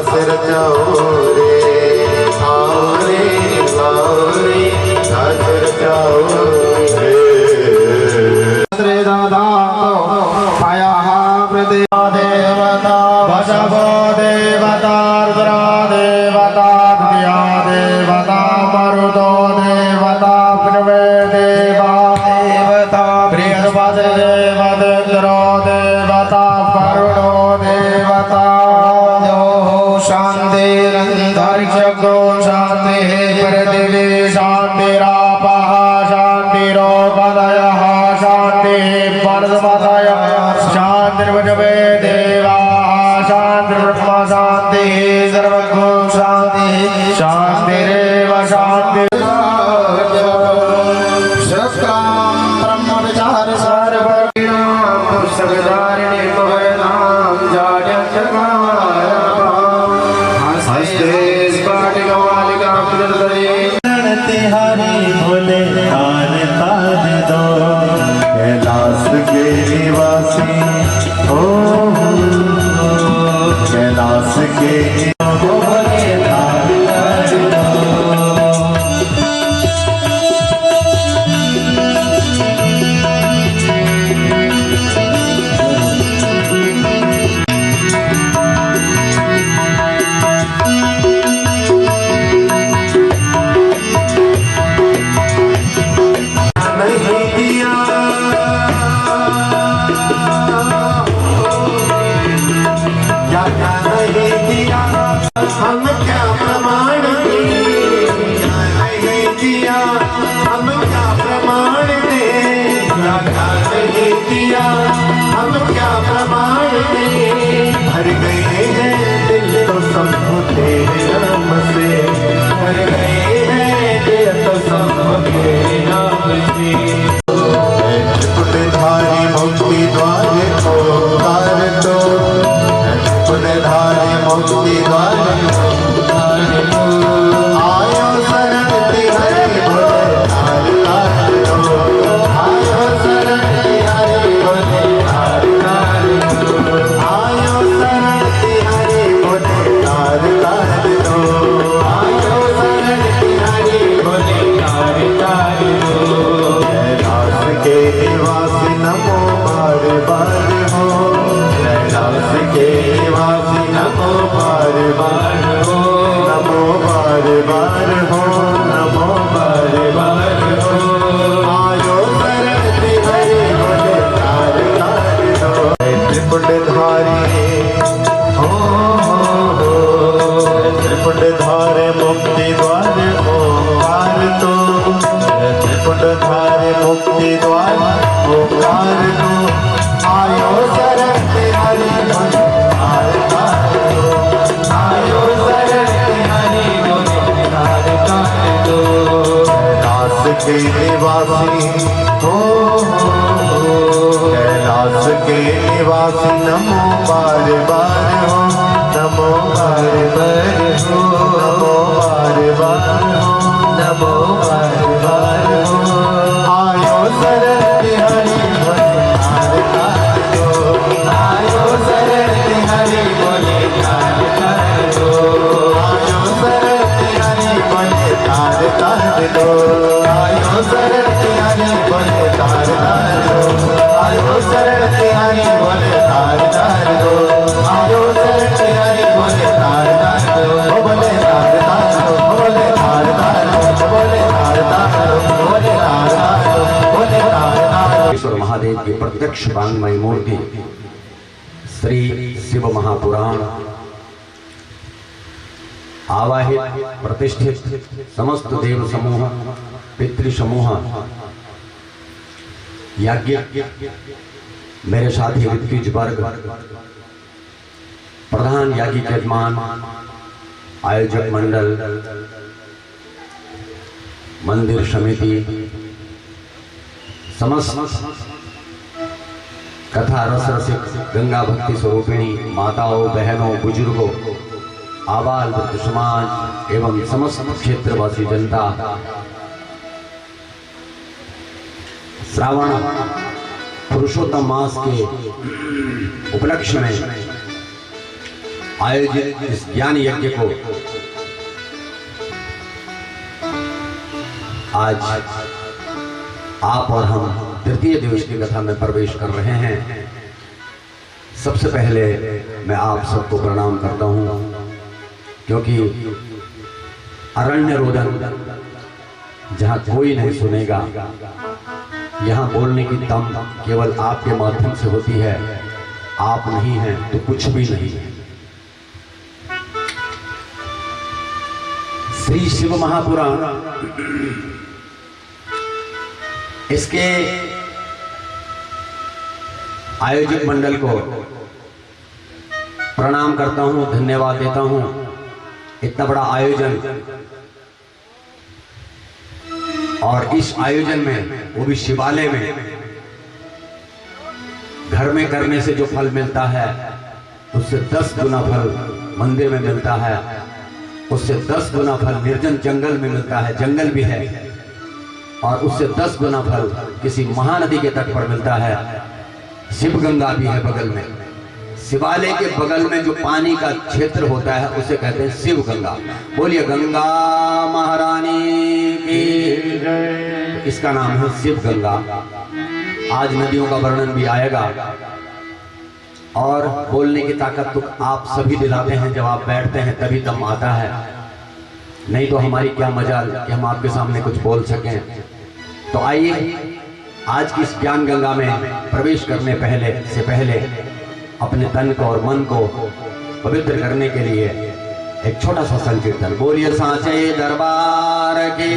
दासर जाओ रे, आओ रे, दासर जाओ रे। श्री दादा पाया देवता वशव देवता रुद्रा देवता दिया देवता मरुदो देवता प्रणवे देवा देवता बृहस्पति देवतेन्द्रो देवता वरुणो देवता शांतिरंतरिक्षको शांति पृथिवी शांतिरापः शांतिरोपदयः शांति परस्पतयः शांतिर्वृषभे देवा शांतिर्ब्रह्म शांति सर्वगो शांति शांतिरेव शांति। शस्त्रां ब्रह्म विचार सर्ववीणां पुस्तकधारिणी भवनां जाड्यक्षमायां हस्ते स्फटिकमालिकां प्रददये हरि बोले तार तार दो कैलाश के निवासी हो, कैलाश के बोले तार तार दो। हम क्या प्रमाण दे, नहीं दिया हम क्या प्रमाण दे, नहीं दिया हम क्या प्रमाण दे। भर गए हैं दिल तो सब तेरे नाम से, भर गए हैं दिल तो सब तेरे नाम से। पुण्यधारी मुक्ति द्वार को तार दो, पुण्यधारी मुक्ति द्वार आयो शरण तिहरि बोले तार तार दो, आयो शरण तिहरि बोले तार तार दो, आयो शरण तिहरि बोले तार तार दो, आयो शरण तिहरि बोले तार तार दो। कैलाश के निवासी नमो बार बार हो, कैलाश के निवासी नमो बार बार हो, नमो बार बार हो, नमो बार बार हो। आयो शरण तिहरि बोले तार तार दो। त्रिपुटधारी हो, त्रिपुटधारी मुक्ति द्वार हो कार तो, त्रिपुटधारी मुक्ति द्वार हो कार तो। आयो शरण तिहरि बोले तार तार दो, आयो शरण तिहरि बोले तार तार दो। कैलाश के निवासी हो, कैलाश के निवासी नमो बार बार हो, नमो बार बार हो, नमो बार बार हो, नमो बार बार हो। आयो शरण तिहरि बोले तार तार दो, आयो शरण तिहरि बोले तार तार दो, आयो शरण तिहरि बोले तार तार दो, आयो शरण तिहरि बोले तार तार दो, आयो शरण तिहरि बोले तार तार दो, आयो शरण तिहरि बोले तार तार दो, बोले तार तार दो, बोले तार तार दो, बोले तार तार दो, बोले तार तार दो, बोले तार तार दो। ईश्वर महादेव की प्रत्यक्ष वांग्मय मूर्ति श्री शिव महापुराण आवाहित प्रतिष्ठित समस्त देव समूह पितृ समूह यज्ञ मेरे साथी ऋत्विज वर्ग प्रधान याज्ञिक यजमान आयोजक मंडल मंदिर समिति समस्त कथा रस रसिक गंगा भक्ति स्वरूपिणी माताओं बहनों बुजुर्गों आबाल वृद्ध समाज एवं समस्त क्षेत्रवासी जनता श्रावण पुरुषोत्तम मास के उपलक्ष्य में आयोजित इस ज्ञान यज्ञ को आज आप और हम तृतीय दिवस की कथा में प्रवेश कर रहे हैं। सबसे पहले मैं आप सबको प्रणाम करता हूं, क्योंकि अरण्य रोदन जहां कोई नहीं सुनेगा, यहां बोलने की दम केवल आपके माध्यम से होती है। आप नहीं हैं तो कुछ भी नहीं है। श्री शिव महापुराण, इसके आयोजक मंडल को प्रणाम करता हूं, धन्यवाद देता हूं। इतना बड़ा आयोजन, और इस आयोजन में, वो भी शिवालय में, घर में करने से जो फल मिलता है उससे 10 गुना फल मंदिर में मिलता है, उससे 10 गुना फल निर्जन जंगल में मिलता है, जंगल भी है, और उससे 10 गुना फल किसी महानदी के तट पर मिलता है। शिव गंगा भी है बगल में। शिवालय के बगल में जो पानी का क्षेत्र होता है उसे कहते हैं शिव गंगा। बोलिए गंगा महारानी की। इसका नाम है शिव गंगा। आज नदियों का वर्णन भी आएगा, और बोलने की ताकत तो आप सभी दिलाते हैं। जब आप बैठते हैं तभी दम आता है, नहीं तो हमारी क्या मजाल कि हम आपके सामने कुछ बोल सकें। तो आइए आज की इस ज्ञान गंगा में प्रवेश करने से पहले अपने तन को और मन को पवित्र करने के लिए एक छोटा सा संकीर्तन। बोलिए सांचे दरबार की।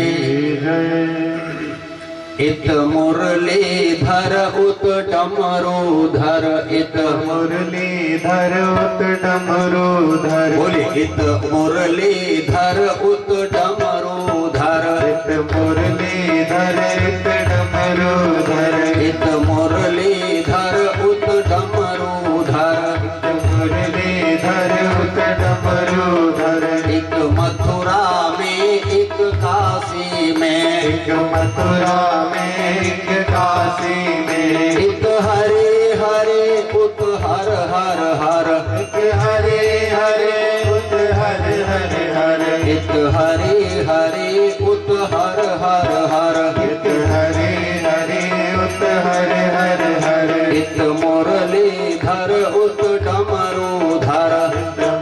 इत मुरलीधर उत डमरूधर, इत मुरलीधर उत डमरूधर। बोलिए इत मुरलीधर उत डमरूधर, इत मुरलीधर उत डमरूधर। इत मुरलीधर उत डमरूधर, मुरलीधर उत डमरूधर। एक मथुरा में एक काशी में, एक मथुरा में एक काशी में। एक हरे हरे उत हर हर हर, एक हरे हरे उत हर हर हर। एक हरे हरे उत हर हर हर, एक हरे हरे उत हर हर हर। एक मुरलीधर उत डमरूधर,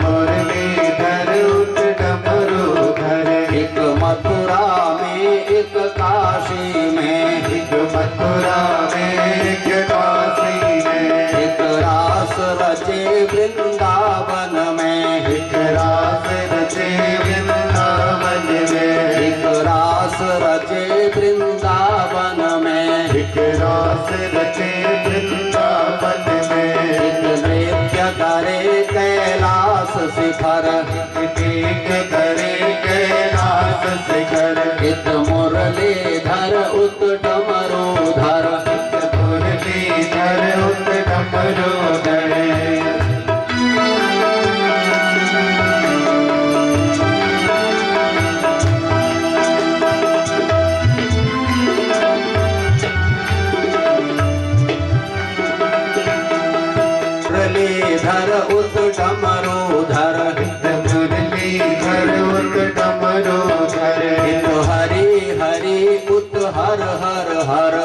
मुरलीधर उत डमरूधर। एक मथुरा में एक काशी में, एक मथुरा में एक काशी में। एक रास रचे वृंदावन में, एक रास रचे वृंदावन में। एक रास रचे वृंदावन में, एक रास रचे वृंदावन में। एक नृत्य करे कैलाश शिखर, एक करे कैलाश शिखर। एक मुरलीधर उत डमरूधर, मुरलीधर उत डमरूधर। मुरलीधर उत डमरूधर, मुरलीधर उत डमरूधर। एक हरि हरि उत हर हर हर,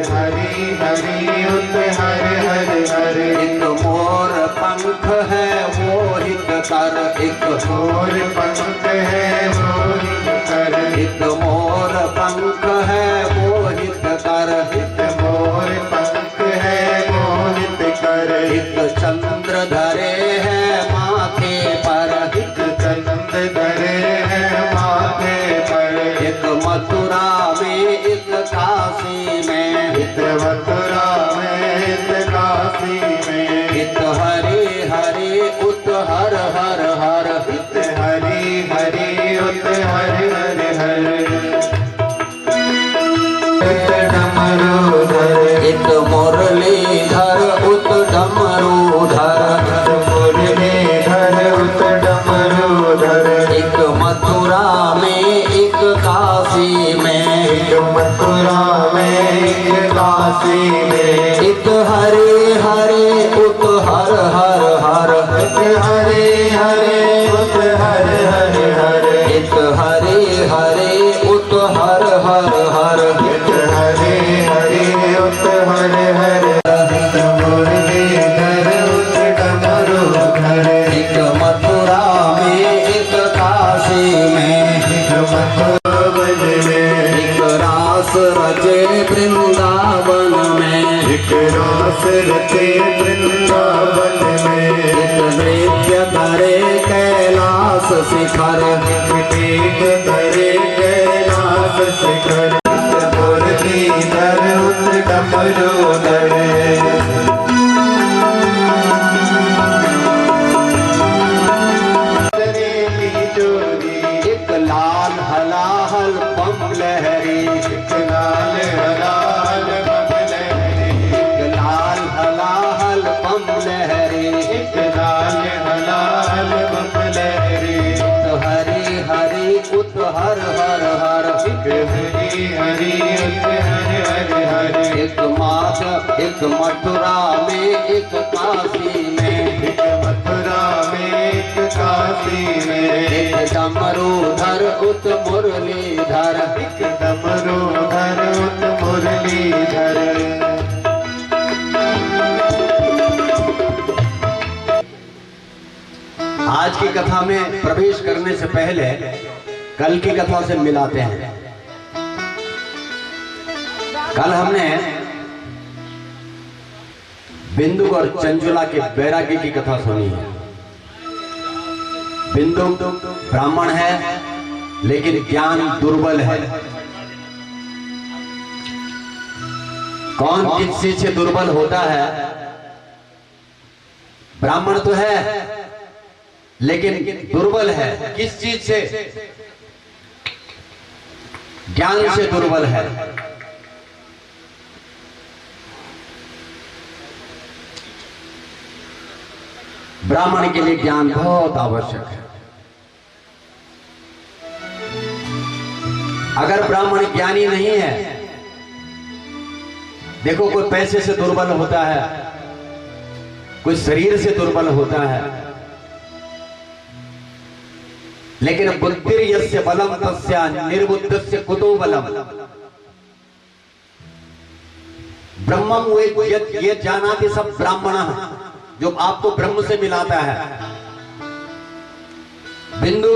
हरि हरि उत हर हर हर। एक मोर पंख है मोहित कर, एक मोर पंख है मोहित कर। एक मोर पंख है मोहित कर, मोर पंख है मोहित कर। एक चंद्र धरे है माथे पर, चंद धरे है माथे पर। एक मथुरा में एक काशी में, एक मथुरा में एक काशी में। एक हरे हरे उत हर हर हर, एक हरि हरि उत हर हर हर। डमरूधर। एक मुरलीधर उत डमरूधर, मुरलीधर उत डमरूधर। एक मथुरा में एक काशी में, एक मथुरा में एक काशी में। एक हरे हरे उत हर हर रचे वृंदावन में। नृत्य करे कैलाश शिखर, नृत्य करे कैलाश शिखर। मुरलीधर उत डमरूधर। एक लाल हलाहल पम लहरी, एक लाल हलाल पम लहरी। एक लाल हलाहल पम लहरी, एक लाल हलाल पम लहरी। उत हरी हरी उत हर हर हर, हरि हरि हरि हरि हरि। एक मात एक मथुरा में एक काशी में, एक मथुरा में एक काशी में। एक डमरूधर उत मुरलीधर, एक डमरूधर उत मुरलीधर। आज की कथा में प्रवेश करने से पहले कल की कथा से मिलाते हैं। कल हमने बिंदु और चंचुला के बैरागी की कथा सुनी है। बिंदु ब्राह्मण है लेकिन ज्ञान दुर्बल है। कौन किस चीज से दुर्बल होता है? ब्राह्मण तो है लेकिन दुर्बल है। किस चीज से? ज्ञान से दुर्बल है। ब्राह्मण के लिए ज्ञान बहुत आवश्यक है। अगर ब्राह्मण ज्ञानी नहीं है, देखो कोई पैसे से दुर्बल होता है, कोई शरीर से दुर्बल होता है, लेकिन बुद्धिर्यस्य बलम तस्य निर्बुद्धस्य कुतो बलम। ब्रह्मं वे ये जानाति सब ब्राह्मणः, जो आपको ब्रह्म से मिलाता है। बिंदु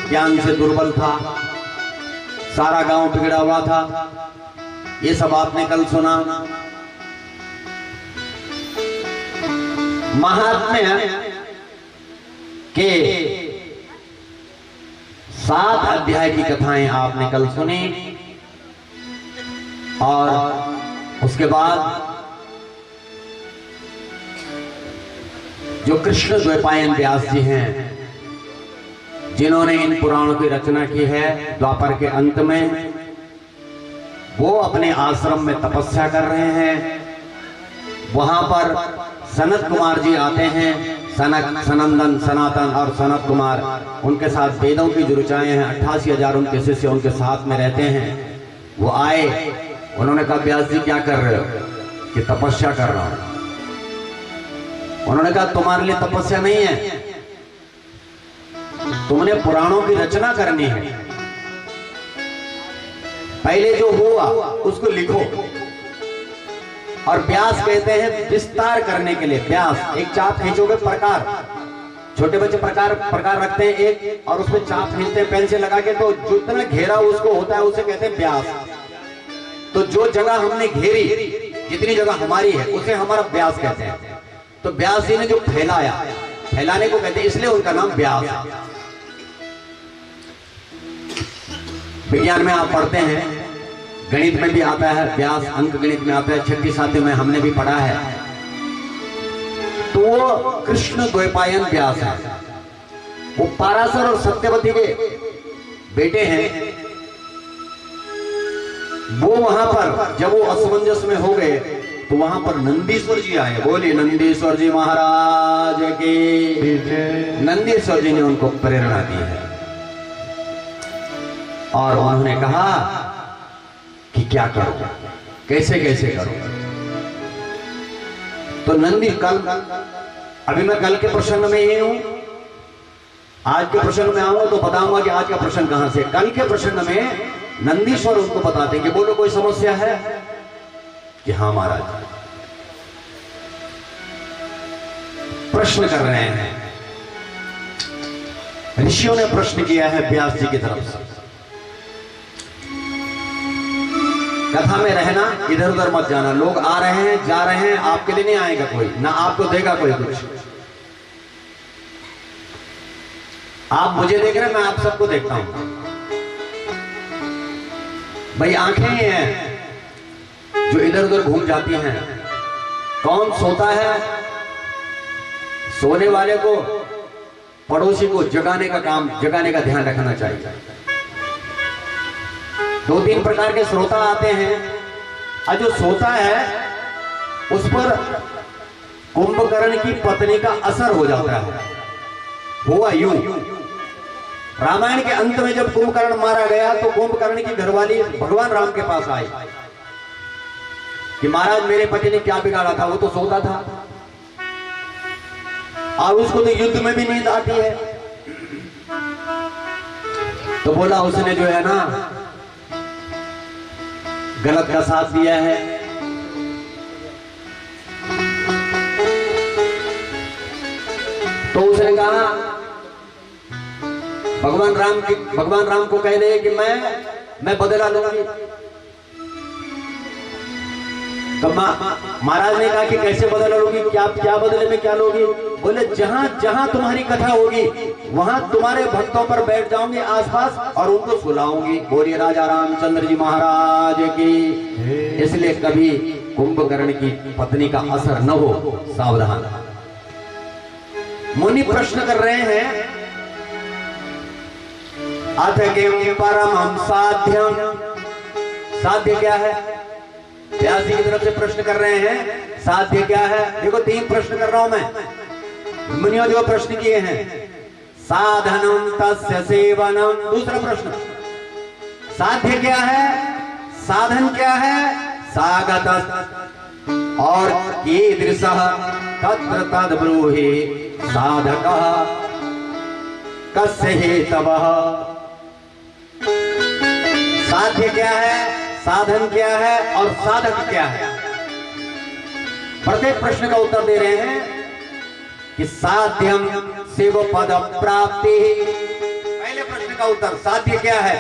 ज्ञान से दुर्बल था, सारा गांव बिगड़ा हुआ था, ये सब आपने कल सुना। महात्म्य के 7 अध्याय की कथाएं आपने कल सुनी और उसके बाद जो कृष्ण द्वैपायन व्यास जी हैं, जिन्होंने इन पुराणों की रचना की है द्वापर के अंत में, वो अपने आश्रम में तपस्या कर रहे हैं। वहां पर सनत कुमार जी आते हैं। सनक, सनंदन, सनातन और सनत कुमार, उनके साथ वेदों की जो ऋचाएं हैं, 88,000 उनके शिष्य उनके साथ में रहते हैं। वो आए, उन्होंने कहा व्यास जी क्या कर रहे हो? कि तपस्या कर रहा हूं। उन्होंने कहा तुम्हारे लिए तपस्या नहीं है, तुमने पुराणों की रचना करनी है। पहले जो हुआ उसको लिखो। और व्यास कहते हैं विस्तार करने के लिए। व्यास एक चाप खींचोगे, प्रकार, छोटे बच्चे प्रकार रखते हैं एक, और उसमें चाप खींचते हैं पेन से लगा के, तो जितना घेरा उसको होता है उसे कहते हैं व्यास। तो जो जगह हमने घेरी, जितनी जगह हमारी है, उसे हमारा व्यास कहते हैं। तो व्यास जी ने जो फैलाया, फैलाने को कहते हैं, इसलिए उनका नाम व्यास है। विज्ञान में आप पढ़ते हैं, गणित में भी आता है व्यास, अंक गणित में आता है, 36 साध्य में हमने भी पढ़ा है। तो वो कृष्ण द्वैपायन व्यास है। वो पाराशर और सत्यवती के बेटे हैं। वो वहां पर जब वो असमंजस में हो गए, तो वहां पर नंदीश्वर जी आए। बोलिए नंदीश्वर जी महाराज की। नंदीश्वर जी ने उनको प्रेरणा दी है और उन्होंने कहा कि क्या करो, कैसे कैसे करो। तो नंदी कल, अभी मैं कल के प्रसंग में ही हूं, आज के प्रसंग में आऊंगा तो बताऊंगा कि आज का प्रसंग कहां से। कल के प्रसंग में नंदीश्वर उनको बताते कि बोलो कोई समस्या है? कि हाँ महाराज। प्रश्न कर रहे हैं, ऋषियों ने प्रश्न किया है व्यास जी की तरफ से। कथा में रहना, इधर उधर मत जाना। लोग आ रहे हैं जा रहे हैं, आपके लिए नहीं आएगा कोई, ना आपको देगा कोई कुछ। आप मुझे देख रहे हैं, मैं आप सबको देखता हूं। भाई आंखें ही हैं जो इधर उधर घूम जाती हैं। कौन सोता है? सोने वाले को, पड़ोसी को जगाने का काम, जगाने का ध्यान रखना चाहिए। दो तीन प्रकार के श्रोता आते हैं, और जो सोता है उस पर कुंभकर्ण की पत्नी का असर हो जाता है। हुआ यूं, रामायण के अंत में जब कुंभकर्ण मारा गया तो कुंभकर्ण की घरवाली भगवान राम के पास आई कि महाराज मेरे पति ने क्या बिगाड़ा था, वो तो सोता था और उसको तो युद्ध में भी नींद आती है। तो बोला उसने जो है ना गलत का साथ दिया है। तो उसने कहा भगवान राम को कह दे कि मैं बदला लूंगी। तो महाराज ने कहा कि कैसे बदला लोगी, क्या बदले में क्या लोगी? बोले जहां जहां तुम्हारी कथा होगी वहां तुम्हारे भक्तों पर बैठ जाऊंगी आसपास और उनको सुलाऊंगी। बोलिए राजा रामचंद्र जी महाराज की। इसलिए कभी कुंभकर्ण की पत्नी का असर न हो, सावधान। मुनि प्रश्न कर रहे हैं, अथ किम परमं साध्यम, साध्य क्या है? व्यास जी की तरफ से प्रश्न कर रहे हैं, साध्य क्या है? देखो 3 प्रश्न कर रहा हूं मैं। मुनियों जो प्रश्न किए हैं, साधनम तस्य सेवनम। दूसरा प्रश्न, साध्य क्या है, साधन क्या है? सागत और कीदृशः तत्र तद् ब्रूहि साधकः कस्य हेतवः। साध्य क्या है, साधन क्या है और साधक क्या है? प्रत्येक प्रश्न का उत्तर दे रहे हैं कि साध्यम शिव पद प्राप्ति। पहले प्रश्न का उत्तर, साध्य क्या है?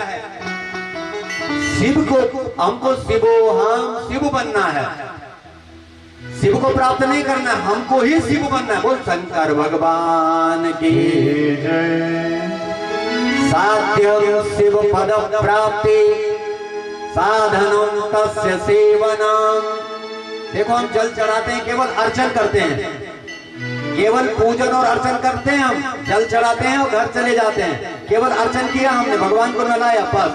शिव को, हमको हम शिव बनना है। शिव को प्राप्त नहीं करना, हमको ही शिव बनना है। बोल शंकर भगवान की जय। साध्यम शिव पद प्राप्ति साधनम तस्य सेवनम। देखो हम जल चढ़ाते हैं, केवल अर्चन करते हैं, केवल पूजन और अर्चन करते हैं। हम जल चढ़ाते हैं और घर चले जाते हैं, केवल अर्चन किया हमने, भगवान को न लाया बस।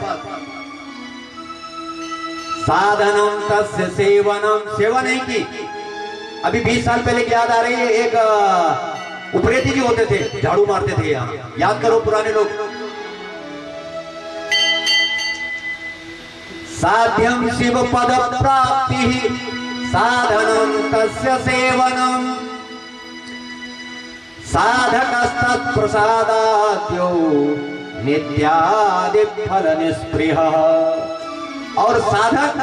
साधनम तस्य सेवनम, सेवा नहीं की। अभी 20 साल पहले की याद आ रही है, एक उपरेती जी होते थे, झाड़ू मारते थे यहाँ, याद करो पुराने लोग। साध्यम शिव पद प्राप्ति साधनम तस्य सेवनम साधकस्तत् प्रसादाद्यो नित्यादि फल निस्पृह। और साधक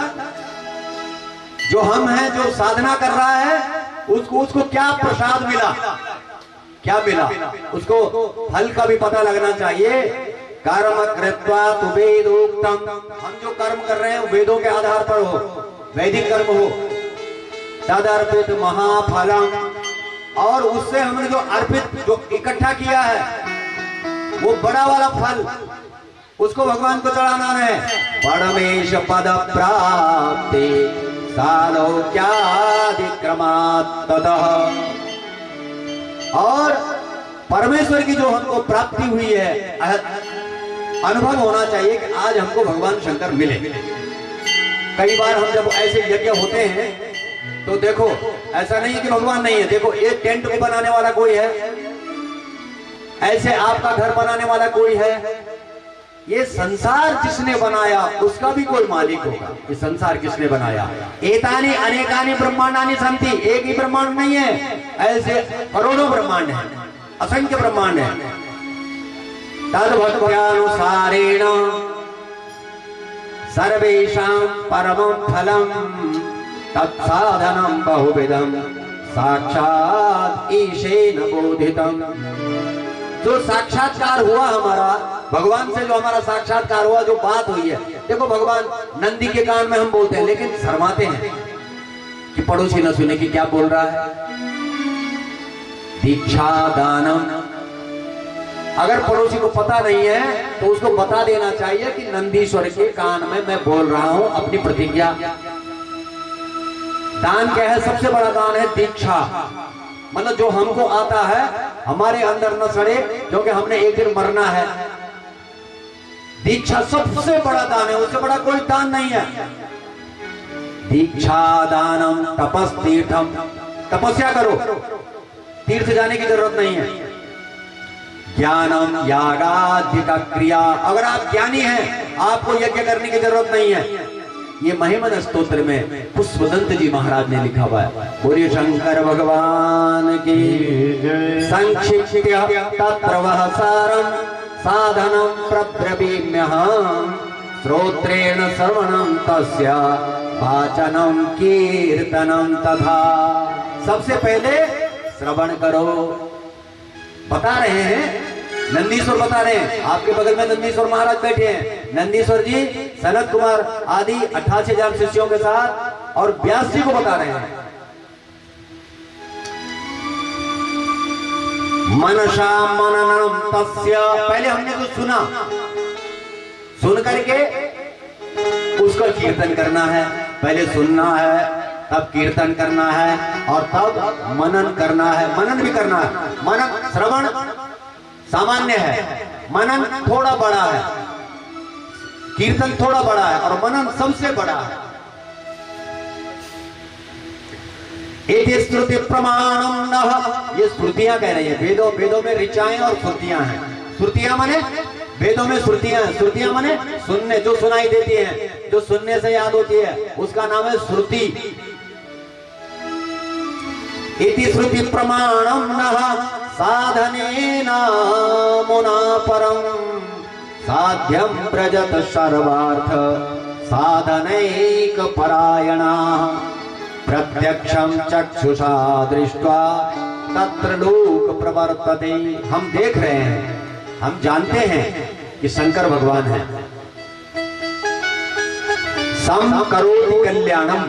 जो हम हैं, जो साधना कर रहा है, उसको क्या प्रसाद मिला, क्या मिला, उसको फल का भी पता लगना चाहिए। कर्म कृत्वा तु वेदोक्तम, हम जो कर्म कर रहे हैं वेदों के आधार पर हो, वैदिक कर्म हो, तदर्पित महाफलम। और उससे हमने जो अर्पित, जो इकट्ठा किया है वो बड़ा वाला फल, उसको भगवान को चढ़ाना है। परमेश पद प्राप्ति सालोक्यादिक्रमात् ततः। और परमेश्वर की जो हमको प्राप्ति हुई है, अनुभव होना चाहिए कि आज हमको भगवान शंकर मिले। कई बार हम जब ऐसे यज्ञ होते हैं तो देखो, ऐसा नहीं कि भगवान नहीं है। देखो, एक टेंट को बनाने वाला कोई है, ऐसे आपका घर बनाने वाला कोई है। ये संसार जिसने बनाया उसका भी कोई मालिक होगा। ये संसार किसने बनाया? एतानि अनेकानि ब्रह्मांडानि सन्ति, एक ही ब्रह्मांड नहीं है, ऐसे करोड़ों ब्रह्मांड है, असंख्य ब्रह्मांड है। तद्भक्त्यानुसारेण सर्वेषां परमं फलम तत्साधनं बहुविधं साक्षात् ईशेन बोधितम्। जो साक्षात्कार हुआ हमारा भगवान से, जो हमारा साक्षात्कार हुआ, जो बात हुई है, देखो भगवान नंदी के कान में हम बोलते हैं, लेकिन शर्माते हैं कि पड़ोसी न सुने कि क्या बोल रहा है। दीक्षा दानम, अगर पड़ोसी को पता नहीं है तो उसको बता देना चाहिए कि नंदीश्वर के कान में मैं बोल रहा हूं अपनी प्रतिज्ञा। दान क्या है? सबसे बड़ा दान है दीक्षा, मतलब जो हमको आता है हमारे अंदर न सड़े, क्योंकि हमने एक दिन मरना है। दीक्षा सबसे बड़ा दान है, उससे बड़ा कोई दान नहीं है। दीक्षा दानम तपस्तीर्थम, तपस्या करो, तीर्थ जाने की जरूरत नहीं है। ज्ञानम यागाधिक क्रिया, अगर आप ज्ञानी हैं आपको यज्ञ करने की जरूरत नहीं है। ये महिमन स्तोत्र में पुष्पदंत जी महाराज ने लिखा हुआ है। बोलिए शंकर भगवान की संक्षिप्त्य तत्र वः सारम साधनं प्रब्रवीम्यहम् श्रोत्रेण श्रवणं तस्य वाचनं कीर्तनं तथा। सबसे पहले श्रवण करो, बता रहे हैं नंदीश्वर बता रहे हैं, आपके बगल में नंदीश्वर महाराज बैठे हैं। नंदीश्वर जी सनत कुमार आदि 88,000 शिष्यों के साथ और व्यास जी को बता रहे हैं। मनसा मननम तस्य, पहले हमने कुछ सुना, सुन करके उसका कीर्तन करना है। पहले सुनना है, तब कीर्तन करना है और तब मनन करना है। मनन भी करना है। मनन श्रवण सामान्य है, मनन थोड़ा बड़ा है, कीर्तन थोड़ा बड़ा है और मनन सबसे बड़ा है। एक श्रुति प्रमाणम नः, ये श्रुतियां कह रही है। वेदों में ऋचाएं और श्रुतियां हैं। श्रुतियां माने वेदों में श्रुतियां हैं, श्रुतियां माने सुनने, जो सुनाई देती है, जो सुनने से याद होती है, उसका नाम है श्रुति। इति श्रुति प्रमाणम नः साधनेन मुना परम साध्यम प्रजत सर्वार्थ साधनैक परायणाः प्रत्यक्षम चक्षुषा दृष्ट्वा तत्र लोक प्रवर्तते। हम देख रहे हैं, हम जानते हैं कि शंकर भगवान है। सम करोति कल्याणम,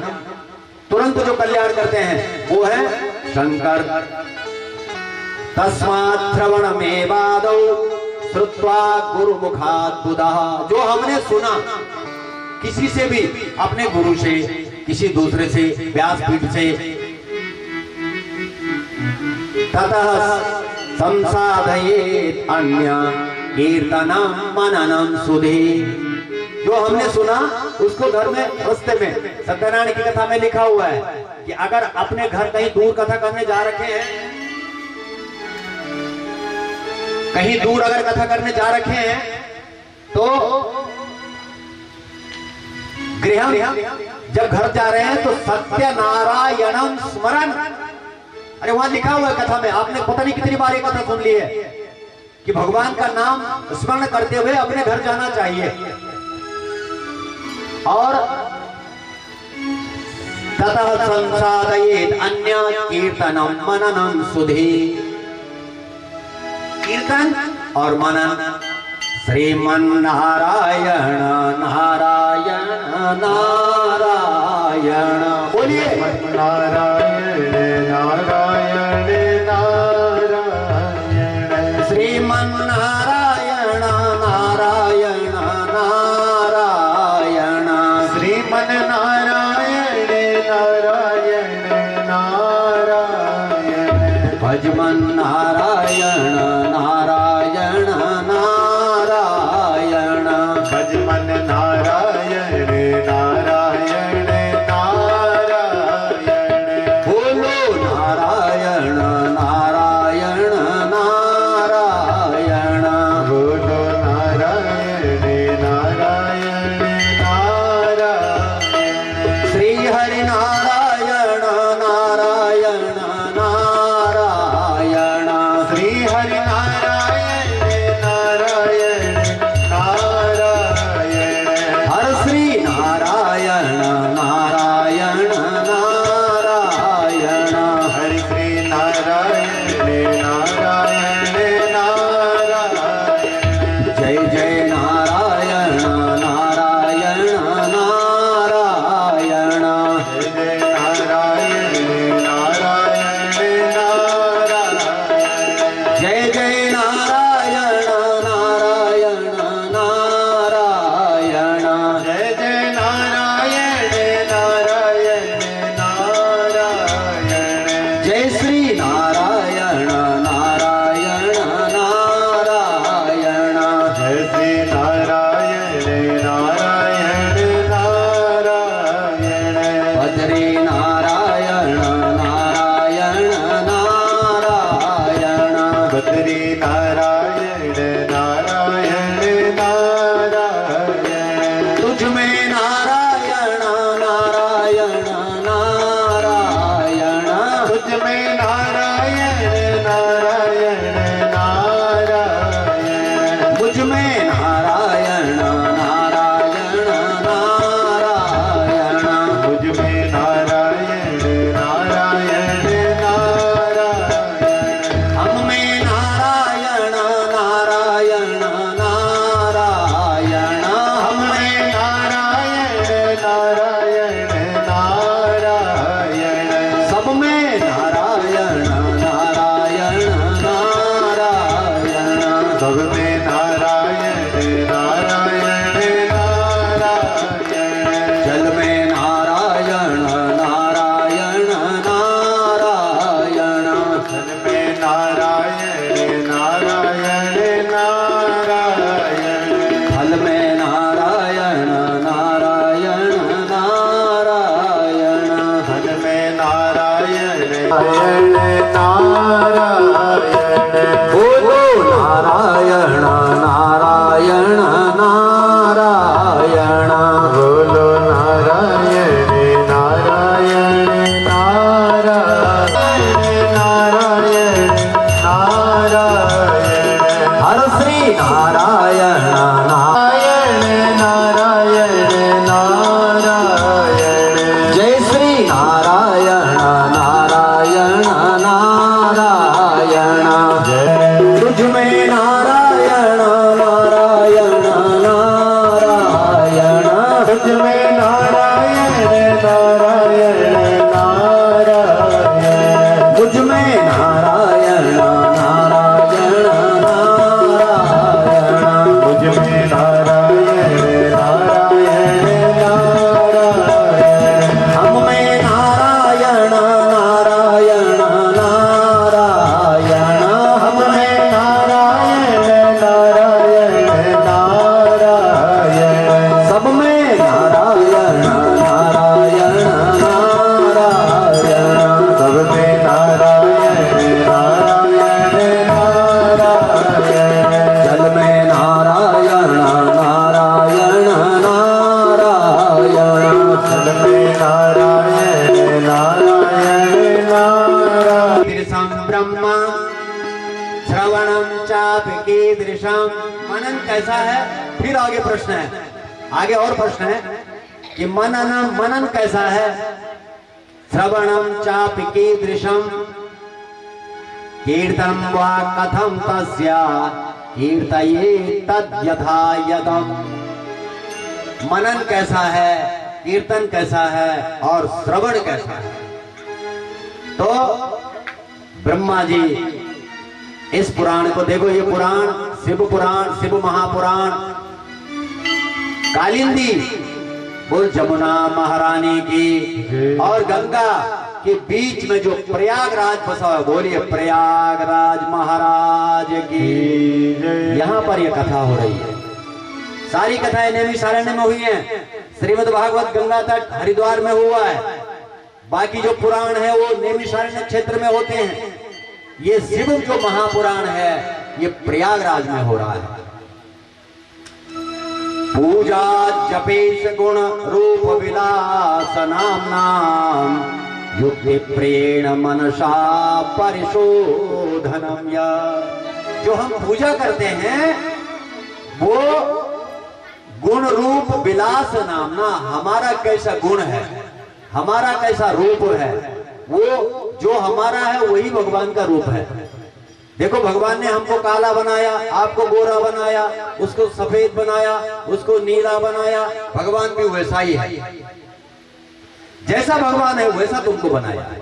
तुरंत जो कल्याण करते हैं वो है शंकर। तस्मात् श्रवणमेवादौ श्रुत्वा गुरुमुखात् बुधः, जो हमने सुना किसी से भी, अपने गुरु से, किसी दूसरे से, व्यासपीठ से, ततः संसाधयेत् अन्य कीर्तनम मननम सुधे, जो हमने सुना उसको घर में रास्ते में, सत्यनारायण की कथा में लिखा हुआ है कि अगर अपने घर कहीं दूर कथा करने जा रखे हैं, कहीं दूर अगर कथा करने जा रखे हैं तो गृह जब घर जा रहे हैं तो सत्यनारायणम स्मरण, अरे वहां लिखा हुआ है कथा में, आपने पता नहीं कितनी बार ये कथा सुन ली है कि भगवान का नाम स्मरण करते हुए अपने घर जाना चाहिए। और ततः संसाधयेत् अन्य कीर्तनम मननम सुधे, कीर्तन और मनन। श्रीमन्नारायण नारायण नारायण, बोलिए नारायण नारायण नारायण। श्रीमन्नारायण नारायण नारायण। श्रीमन्नारायण नारायण नारायण। भजमन नारायण नारायण नारायण। भजमन नारायण नारायण नारायण। बोलो नारायण नारायण नारायण। नारायण नारायण नारायण नारायण जय श्री नारायण नारायण नारायण तुझ में नारायण नारायण नारायण तुझ में नारायण नारायण नारायण तुझ में नारायण नारायण नारायण मुझ में नारायण नारायण नारायण हम में नारायण नारायण नारायण हम में नारायण नारायण नारायण सब में नारायण नारायण नारायण सब में नारायण नारायण नारायण जल में नारायण नारायण नारायण जल में नारायण नारायण नारायण कीदृशं ब्रह्म श्रवणं चापि कीदृशं मनन कैसा है। फिर आगे प्रश्न है, आगे और प्रश्न है कि मनन कैसा है। श्रवणं चापि कीदृशं कीर्तनं वा कथं तस्य कीर्तये तद्यथा यदम्। मनन कैसा है, कीर्तन कैसा है और श्रवण कैसा है। तो ब्रह्मा जी इस पुराण को देखो, ये पुराण, शिव महापुराण, कालिंदी बोल जमुना महारानी की और गंगा के बीच में जो प्रयागराज बसा है, बोलिए प्रयागराज महाराज की। यहाँ पर यह कथा हो रही है। सारी कथाएं नैमिषारण्य में हुई हैं। श्रीमद् भागवत गंगा तट हरिद्वार में हुआ है। बाकी जो पुराण है वो नैमिषारण्य क्षेत्र में होते हैं। ये शिव जो महापुराण है ये प्रयागराज में हो रहा है। पूजा जपेश गुण रूप विलास नाम युक्ति प्रेण मनसा परिशोधनम। जो हम पूजा करते हैं वो गुण रूप विलास नामना, हमारा कैसा गुण है, हमारा कैसा रूप है, वो जो हमारा है वही भगवान का रूप है। देखो भगवान ने हमको काला बनाया, आपको गोरा बनाया, उसको सफेद बनाया, उसको नीला बनाया। भगवान भी वैसा ही है। जैसा भगवान है वैसा तुमको बनाया है।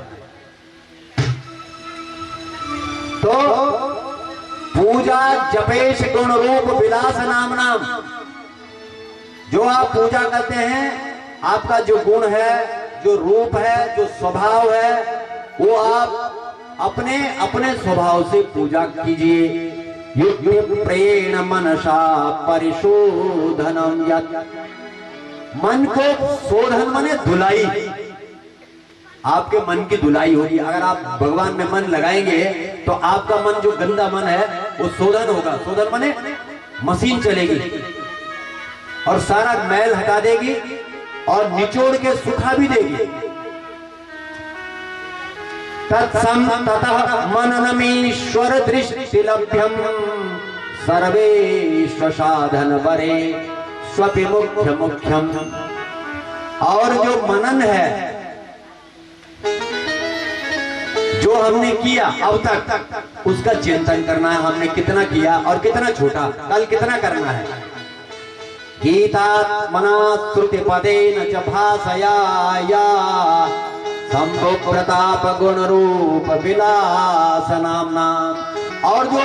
तो पूजा जपेश गुण रूप विलास नाम, जो आप पूजा करते हैं, आपका जो गुण है, जो रूप है, जो स्वभाव है, वो आप अपने अपने स्वभाव से पूजा कीजिए। युक्ति प्रेण मनसा परिशोधनम। मन को शोधन माने धुलाई, आपके मन की धुलाई होगी। अगर आप भगवान में मन लगाएंगे तो आपका मन जो गंदा मन है वो शोधन होगा। शोधन माने मशीन चलेगी और सारा मैल हटा देगी और निचोड़ के सुखा भी देगी। तत्सम ततः मननमीश्वर दृष्टि लभ्यम सर्वेश्व साधन वरे स्वपि मुख्य मुख्यम। और जो मनन है, जो हमने किया अब तक, उसका चिंतन करना है। हमने कितना किया और कितना छूटा, कल कितना करना है। गीतात्मना श्रुति पदेन च भाषया शंभु प्रताप गुण रूप विलास नामना। और जो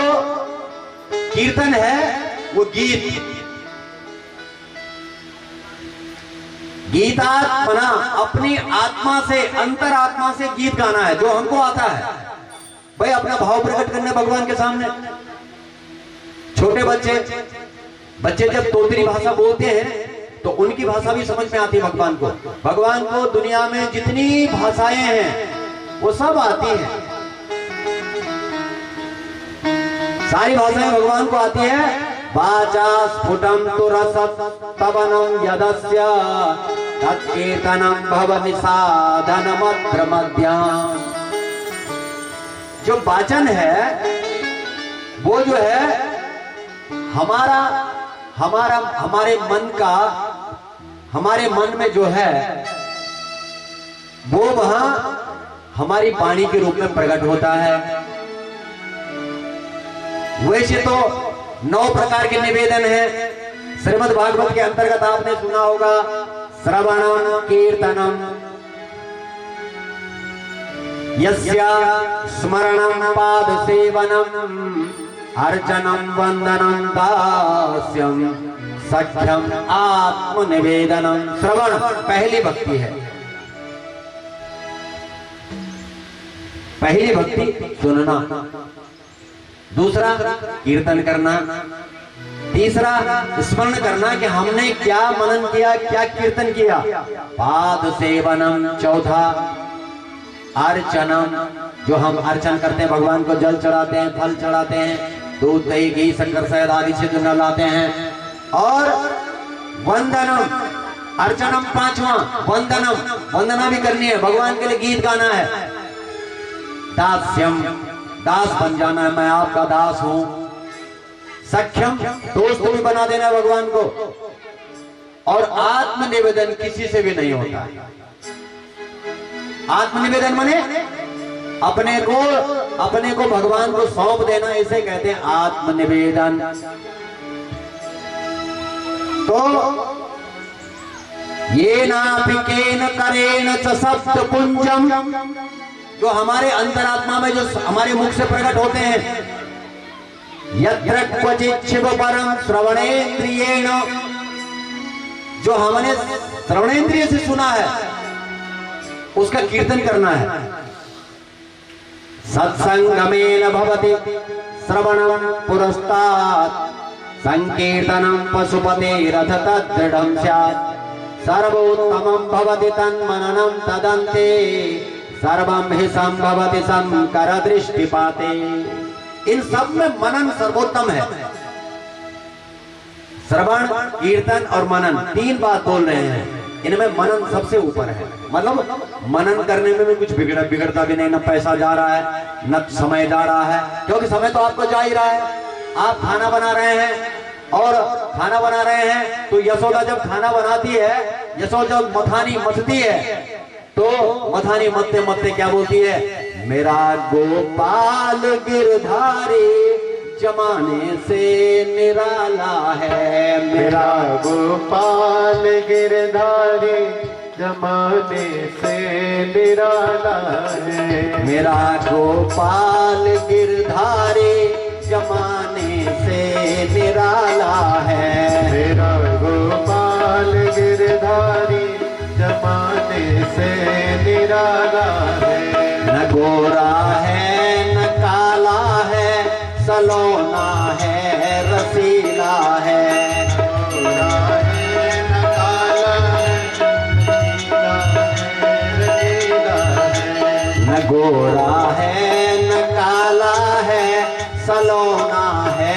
कीर्तन है वो गीत, गीतात्मना अपनी आत्मा से, अंतरात्मा से गीत गाना है, जो हमको आता है। भाई अपना भाव प्रकट करने भगवान के सामने। छोटे बच्चे जब तोतरी भाषा बोलते हैं तो उनकी भाषा भी समझ में आती है भगवान को। भगवान को दुनिया में जितनी भाषाएं हैं वो सब आती हैं, सारी भाषाएं भगवान को आती है। वाचा स्फुटम तुरसत्तवनं यदस्य तत्कीर्तनं भवति साधनमत्र मध्याम्। जो वाचन है वो जो है हमारे मन में जो है वो वहां हमारी वाणी के रूप में प्रकट होता है। वैसे तो 9 प्रकार के निवेदन हैं। श्रीमद् भागवत के अंतर्गत आपने सुना होगा श्रवणम कीर्तनम यस्य स्मरणम पाद सेवनम अर्चनम वंदनम दास्यम सख्यम आत्मनिवेदनम। श्रवण पहली भक्ति है। पहली भक्ति सुनना, दूसरा कीर्तन करना, तीसरा स्मरण करना कि हमने क्या मनन किया, क्या कीर्तन किया। पाद सेवनम, चौथा अर्चनम, जो हम अर्चन करते हैं, भगवान को जल चढ़ाते हैं, फल चढ़ाते हैं, दूध दही घी शक्कर शहद आदि से जो लाते हैं। और वंदनम, अर्चनम पांचवा, वंदनम, वंदना भी करनी है, भगवान के लिए गीत गाना है। दास्यम, दास बन जाना है, मैं आपका दास हूं। सख्यम, दोस्त भी बना देना है भगवान को। और आत्मनिवेदन किसी से भी नहीं होता। आत्मनिवेदन माने अपने को भगवान को सौंप देना, इसे कहते हैं आत्मनिवेदन। तो ये नापिकेन करेण च सप्त पुंजम, जो हमारे अंतरात्मा में जो हमारे मुख से प्रकट होते हैं। यत्र क्वचित् शिव परम श्रवणेन्द्रियेण, जो हमने श्रवणेन्द्रिय से सुना है उसका कीर्तन करना है। सत्संगमेन भवति श्रवणं पुरस्तात् संकीर्तनं पशुपतेरथ तद्दृढं स्यात्। सर्वोत्तमं भवति तन्मननं तदन्ते सर्वं हि संभवति शंकर दृष्टिपाते। इन सब में मनन सर्वोत्तम है। श्रवण, कीर्तन और मनन, 3 बात बोल रहे हैं। इनमें मनन सबसे ऊपर है। मतलब मनन करने में भी कुछ बिगड़ता भी नहीं, न पैसा जा रहा है न समय जा रहा है, क्योंकि समय तो आपको जा ही रहा है। आप खाना बना रहे हैं और खाना बना रहे हैं तो यशोदा जब खाना बनाती है, यशोदा जब मथानी मथती है तो मथानी मथते मथते क्या बोलती है? मेरा गोपाल गिरधारी जमाने से निराला है। मेरा गोपाल गिरधारी जमाने से निराला है। मेरा गोपाल गिरधारी जमाने से निराला है। मेरा गोपाल गिरधारी जमाने से निराला है। न गोरा है न काला है, सलोना है रसीला है। गोरा है न काला है, रसीला है, रसीला है। न गोरा है न काला है, सलोना है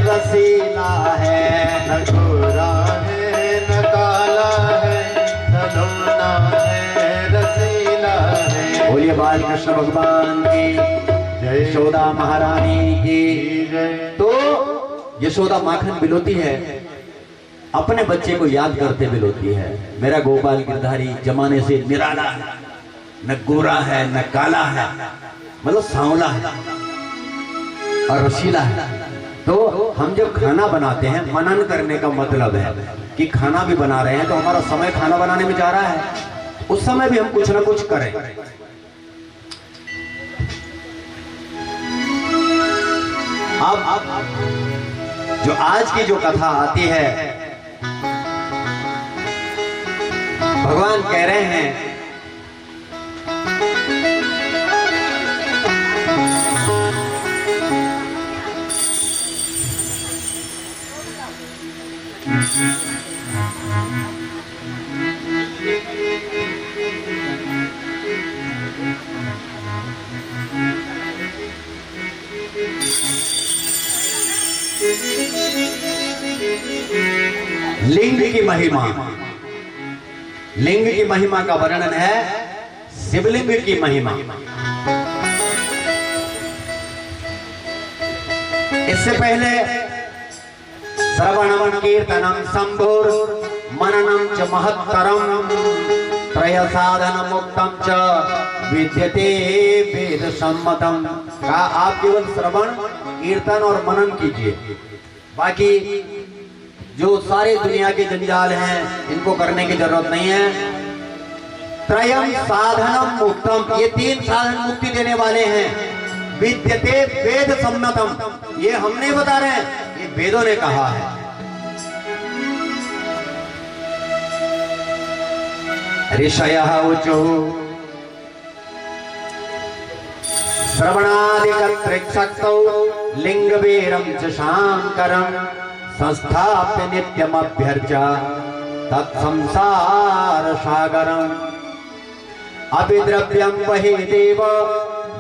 रसीला है। न गोरा है न काला है, सलोना है, रसीला है। बोलिए बाल कृष्ण भगवान की जय। यशोदा महारानी की जय। तो यशोदा माखन बिलोती है, अपने बच्चे को याद करते बिलोती है। मेरा गोपाल गिरधारी जमाने से निराला है, न गोरा है न काला है, मतलब सांवला है और रसीला है। तो हम जब खाना बनाते हैं, मनन करने का मतलब है कि खाना भी बना रहे हैं तो हमारा समय खाना बनाने में जा रहा है, उस समय भी हम कुछ ना कुछ करें। अब जो आज की जो कथा आती है, भगवान कह रहे हैं लिंग की महिमा। लिंग की महिमा का वर्णन है शिवलिंग की महिमा। इससे पहले श्रवणम कीर्तनम शंभुर मननम च महत्तरम त्रय साधन मुक्तम च विद्यते वेद सम्मतम। कहा आप केवल श्रवण कीर्तन और मनन कीजिए, बाकी जो सारे दुनिया के जंजाल हैं इनको करने की जरूरत नहीं है। त्रयम साधनम मुक्तम, ये 3 साधन मुक्ति देने वाले हैं। विद्यते वेद सम्मतम, ये हम नहीं बता रहे हैं, ये वेदों ने कहा है। ऋषयः ऊचु श्रवणादिकत्रिक्शक्तौ लिंगवीरं च शांकरं संस्थाप्य नित्यमभ्यर्च्य तत्संसार सागरम् अभिद्रव्यं बहिदेव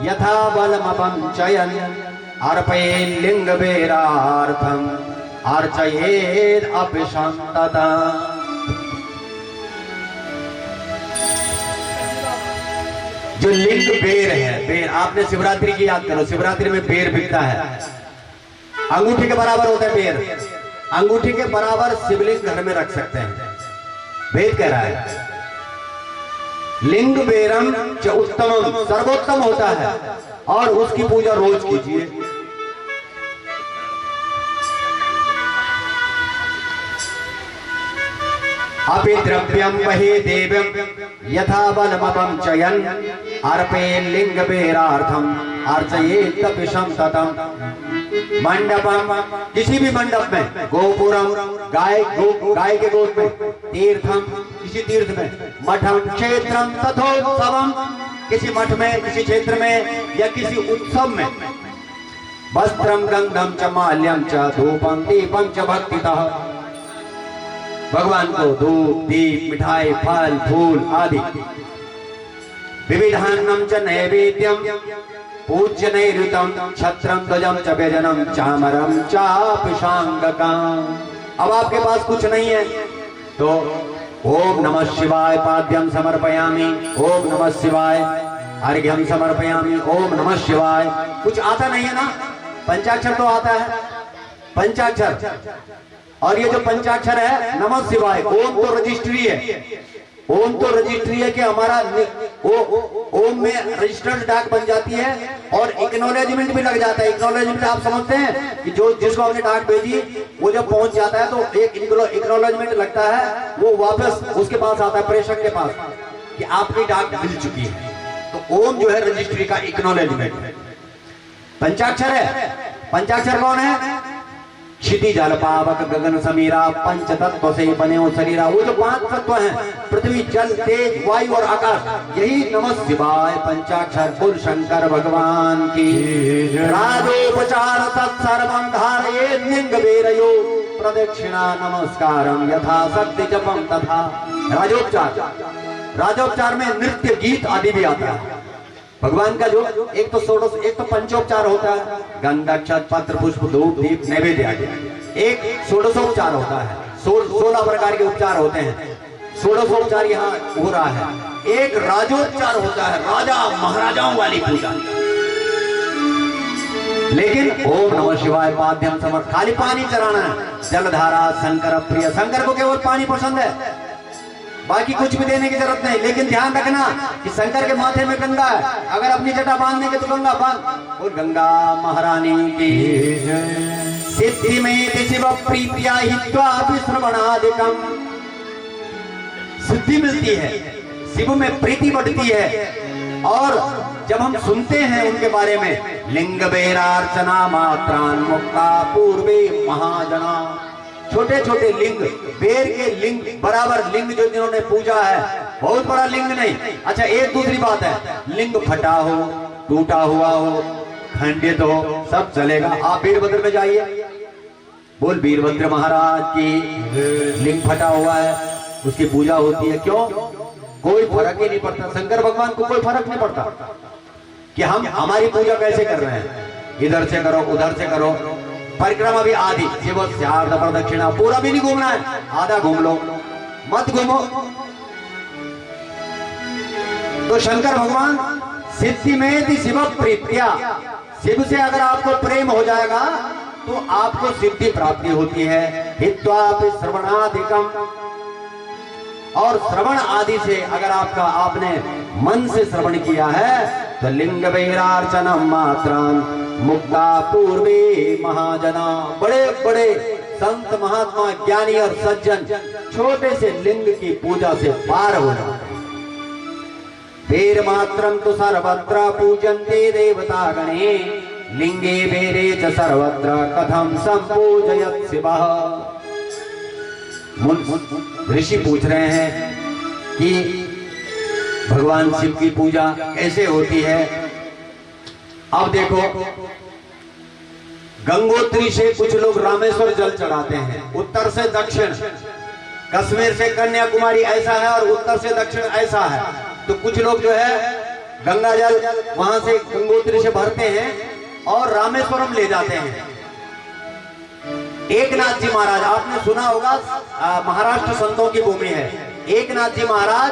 यथा बलमपञ्चयन् अर्पयेन् लिंगवीरार्थम् अर्चयेत् अपि सन्तता। जो लिंग बेर है, बेर आपने शिवरात्रि की याद करो, शिवरात्रि में बेर बिकता है, अंगूठी के बराबर होता है बेर, अंगूठी के बराबर शिवलिंग घर में रख सकते हैं। वेद कह रहा है लिंग बेरम च उत्तमम, सर्वोत्तम होता है और उसकी पूजा रोज कीजिए। अपि द्रव्यम वही देवम यथा बलमपम चयन अर्पयेन् लिंगबेरार्थम अर्चयेत् तपि संततम। मंडपम, किसी भी मंडप में, गोपुरम गाय के गोद में, तीर्थम किसी तीर्थ में, मठम क्षेत्रम तथोत्सवम किसी मठ में, किसी क्षेत्र में या किसी उत्सव में, वस्त्रम गंधम च माल्यम च धूपम दीपम च भक्तितः, भगवान को धूप दीप मिठाई फल फूल आदि, विविधान्नम च नैवेद्यम पूज्य नैऋतम छत्रम ध्वजम च व्यजनम चामरम चापि शांगकम। अब आपके पास कुछ नहीं है तो ओम नमः शिवाय पाद्यम समर्पयामि, ओम नमः शिवाय अर्घ्यम समर्पयामि, ओम नमः शिवाय। कुछ आता नहीं है ना, पंचाक्षर तो आता है, पंचाक्षर, और ये जो पंचाक्षर है नमः शिवाय, ओम तो रजिस्ट्री है, ओम तो रजिस्ट्री है कि हमारा ओम में रजिस्टर्ड डाक बन जाती है और एक्नॉलेजमेंट भी लग जाता है। एक्नॉलेजमेंट आप समझते हैं कि जो जिसको हमने डाक भेजी वो जब पहुंच जाता है तो एक एक्नॉलेजमेंट लगता है, वो वापस उसके पास आता है, प्रेषक के पास, कि आपकी डाक मिल चुकी है। तो ओम जो है रजिस्ट्री का एक्नॉलेजमेंट है। पंचाक्षर है, पंचाक्षर कौन है? क्षिति जल पावक गगन समीरा पंच तत्व से बने हो शरीरा, वो जो 5 तत्व हैं, पृथ्वी जल तेज वायु और आकाश, यही नमः शिवाय पंचाक्षर। कुल शंकर भगवान की राजोपचार तत्सर्वं धारये लिंगबेरयो प्रदक्षिणा नमस्कारम यथा शक्ति जपम तथा। राजोपचार, राजोपचार में नृत्य गीत आदि भी आता है। भगवान का जो एक तो पंचोपचार होता है, गंगा अक्षत पत्र पुष्प धूप दीप नैवेद्य आदि, एक षोडशोपचार होता है, 16 प्रकार के उपचार होते हैं, षोडशोपचार यहाँ हो रहा है। एक राजोपचार होता है, राजा महाराजाओं वाली पूजा। लेकिन ओम नमः शिवाय पाद्यम समर्थ, खाली पानी चढ़ाना है, जलधारा शंकर प्रिय, शंकर को केवल पानी पसंद है, बाकी कुछ भी देने की जरूरत नहीं। लेकिन ध्यान रखना कि शंकर के माथे में गंगा है, अगर अपनी जटा बांधने के तो गंगा बांध। और गंगा महारानी की सिद्धि में शिव प्रीतिया हित्वा श्रवणादिकम, सिद्धि मिलती है, शिव में प्रीति बढ़ती है, और जब हम सुनते हैं उनके बारे में, लिंग बेरार्चना मात्रान मुक्ता पूर्वे महाजना, छोटे छोटे लिंग, बेर के लिंग बराबर लिंग जो जिन्होंने पूजा है, बहुत बड़ा लिंग नहीं। अच्छा एक दूसरी बात है, लिंग फटा हो, टूटा हुआ हो, खंडित हो, सब चलेगा। आप वीरभद्र में जाइए, बोल वीरभद्र महाराज की लिंग फटा हुआ है, उसकी पूजा होती है। क्यों? कोई फर्क ही नहीं पड़ता, शंकर भगवान को कोई फर्क नहीं पड़ता कि हम हमारी पूजा कैसे कर रहे हैं, इधर से करो उधर से करो, परिक्रमा भी आदि शिव शारद प्रदक्षिणा, पूरा भी नहीं घूमना है, आधा घूम लो, मत घूमो। तो शंकर भगवान सिद्धि में शिव प्रीत्या, शिव से अगर आपको प्रेम हो जाएगा तो आपको सिद्धि प्राप्ति होती है। हित्वापि श्रवणादिकम, और श्रवण आदि से अगर आपने मन से श्रवण किया है तो लिंग बहिरार्चनम मात्रान मुक्ता पूर्वे महाजना। बड़े बड़े संत महात्मा ज्ञानी और सज्जन छोटे से लिंग की पूजा से पार हो जाते हैं। वेर मात्रम तो सर्वत्र पूजन्ते देवता गणे लिंगे वेरे च सर्वत्र कथम संपूजयत् शिवः। ऋषि पूछ रहे हैं कि भगवान शिव की पूजा कैसे होती है। अब देखो, गंगोत्री से कुछ लोग रामेश्वर जल चढ़ाते हैं, उत्तर से दक्षिण, कश्मीर से कन्याकुमारी ऐसा है और उत्तर से दक्षिण ऐसा है। तो कुछ लोग जो है गंगा जल वहां से गंगोत्री से भरते हैं और रामेश्वरम ले जाते हैं। एकनाथ जी महाराज, आपने सुना होगा, महाराष्ट्र संतों की भूमि है। एकनाथ जी महाराज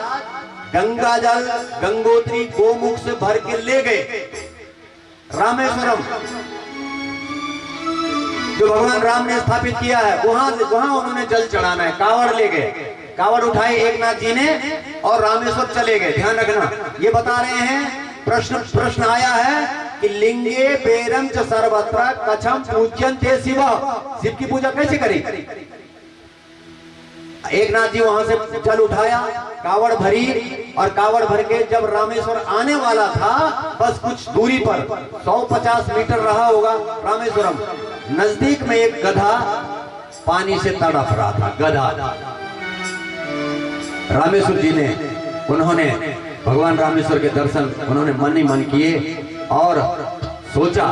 गंगा जल गंगोत्री गोमुख से भर के ले गए रामेश्वरम, जो भगवान राम ने स्थापित किया है, वहां उन्होंने जल चढ़ाना है। कावड़ ले गए, कावड़ उठाए एकनाथ जी ने और रामेश्वर चले गए। ध्यान रखना, ये बता रहे हैं, प्रश्न आया है कि लिंगे पेरम च सर्वत्र कछम पूज्यन्ते शिव। शिव की पूजा कैसे करें? एकनाथ जी वहां से जल उठाया, कावड़ भरी, और कावड़ भर के जब रामेश्वर आने वाला था, बस कुछ दूरी पर 150 मीटर रहा होगा रामेश्वरम, नजदीक में एक गधा पानी से तड़प रहा था। गधा, रामेश्वर जी ने, उन्होंने भगवान रामेश्वर के दर्शन उन्होंने मन ही मन किए और सोचा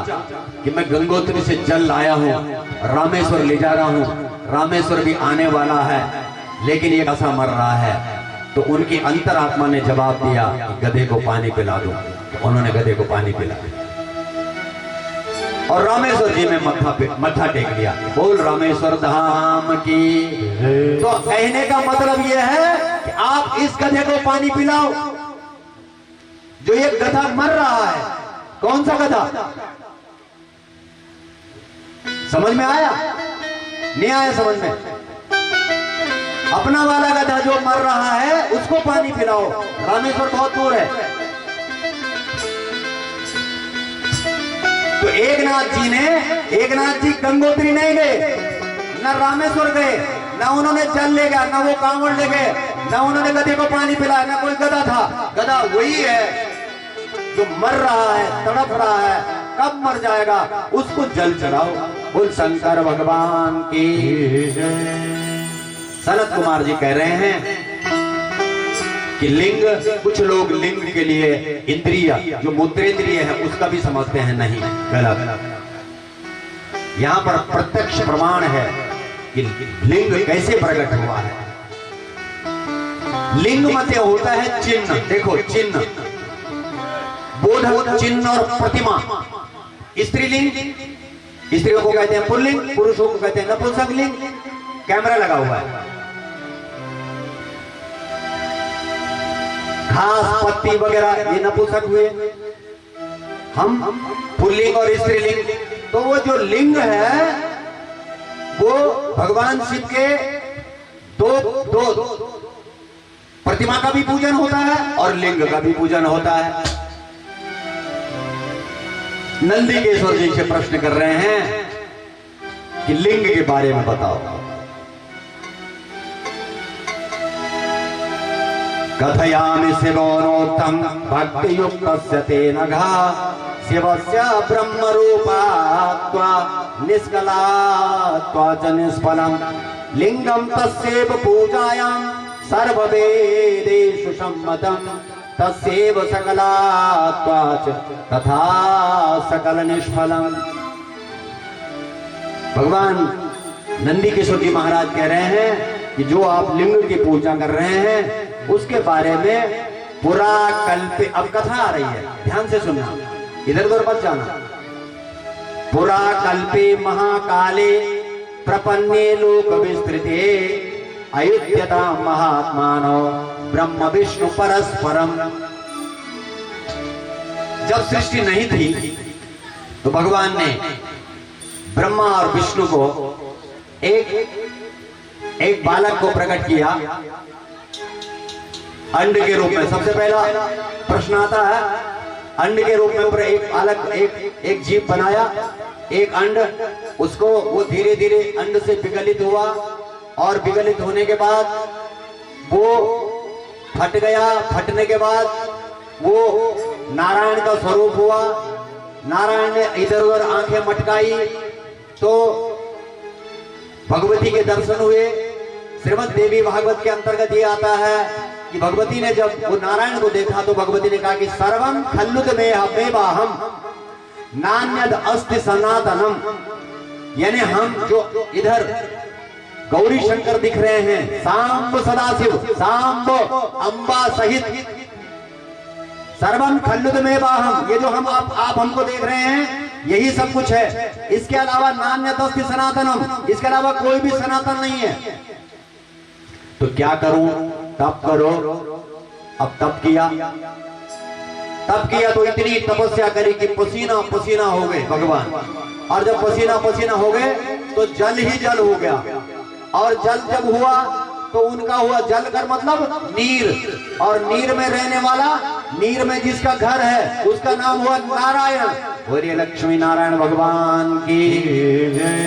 कि मैं गंगोत्री से जल लाया हूं, रामेश्वर ले जा रहा हूं, रामेश्वर भी आने वाला है, लेकिन ये कैसा मर रहा है। तो उनकी अंतरात्मा ने जवाब दिया कि गधे को पानी पिला दो। तो उन्होंने गधे को पानी पिलाया और रामेश्वर जी में मत्था टेक लिया। बोल रामेश्वर धाम की। तो कहने का मतलब यह है कि आप इस गधे को पानी पिलाओ, जो ये गधा मर रहा है। कौन सा गधा? समझ में आया? नहीं आया समझ में? अपना वाला गधा जो मर रहा है उसको पानी पिलाओ। रामेश्वर बहुत दूर है। तो एकनाथ जी गंगोत्री नहीं गए, न रामेश्वर गए, न उन्होंने जल ले गया, न वो कांवड़ ले गए, न उन्होंने गधे को पानी पिलाया, न कोई गधा था। गधा वही है जो मर रहा है, तड़प रहा है, कब मर जाएगा, उसको जल चढ़ाओ। बोल शंकर भगवान की। सनत कुमार जी कह रहे हैं कि लिंग, कुछ लोग लिंग के लिए इंद्रिय, जो मूत्रेंद्रिय है, उसका भी समझते हैं। नहीं, गलत। यहां पर प्रत्यक्ष प्रमाण है कि लिंग कैसे प्रकट हुआ है। लिंग मत होता है चिन्ह। देखो, चिन्ह, बोधक चिन्ह और प्रतिमा। स्त्रीलिंग, स्त्रियों को कहते हैं पुल्लिंग, पुरुषों को कहते हैं नपुंसक लिंग। कैमरा लगा हुआ है, घास पत्ती वगैरह ये नपुंसक हुए, हम पुल्लिंग और स्त्रीलिंग। तो वो जो लिंग है वो भगवान शिव के दो प्रतिमा का भी पूजन होता है और लिंग का भी पूजन होता है। नंदीकेश्वर जी से प्रश्न कर रहे हैं कि लिंग के बारे में बताओ। कथयामि शिवोनोक्तं भक्ति युक्तस्य तेन घा शिवस्य ब्रह्म रूपात्वा निष्कलात्वा च निष्फलं लिंगं तस्यैव पूजायां सर्ववेदेषु सम्मतं तस्यैव सकलात्वा च तथा सकल निष्फलं। भगवान नंदीकेश्वर जी महाराज कह रहे हैं कि जो आप लिंग की पूजा कर रहे हैं उसके बारे में पुरा कल्पे, अब कथा आ रही है, ध्यान से सुनना, इधर उधर मत जाना। पुरा कल्पे महाकाले प्रपन्ने लोक विस्तृते अयुध्यता महात्मानो ब्रह्म विष्णु परस्परम। जब सृष्टि नहीं थी तो भगवान ने ब्रह्मा और विष्णु को एक बालक को प्रकट किया अंड के रूप में। सबसे पहला प्रश्न आता है, अंड के रूप में एक बालक, एक जीव बनाया, एक अंड, उसको वो धीरे धीरे अंड से विगलित हुआ और विगलित होने के बाद वो फट गया। फटने के बाद वो नारायण का स्वरूप हुआ। नारायण ने इधर उधर आंखें मटकाई तो भगवती के दर्शन हुए। श्रीमद् देवी भागवत के अंतर्गत ये आता है कि भगवती ने जब वो नारायण को देखा तो भगवती ने कहा कि सर्वम खल्लुत मेवाहम नान्यद अस्ति सनातनम, यानी हम जो इधर गौरी शंकर दिख रहे हैं, सांब सदाशिव, सांब अंबा सहित, सर्वम खल्लुत मेवाहम, ये जो हम आप हमको देख रहे हैं यही सब कुछ है। इसके अलावा नान्यतस्ति सनातनम, इसके अलावा कोई भी सनातन नहीं है। तो क्या करूं? तप करो। अब तप किया तो इतनी तपस्या करी कि पसीना पसीना हो गए भगवान। और जब पसीना पसीना हो गए तो जल ही जल हो गया। और जल जब हुआ तो उनका हुआ जल कर मतलब नीर, और नीर में रहने वाला, नीर में जिसका घर है उसका नाम हुआ नारायण। बोलिए लक्ष्मी नारायण भगवान की।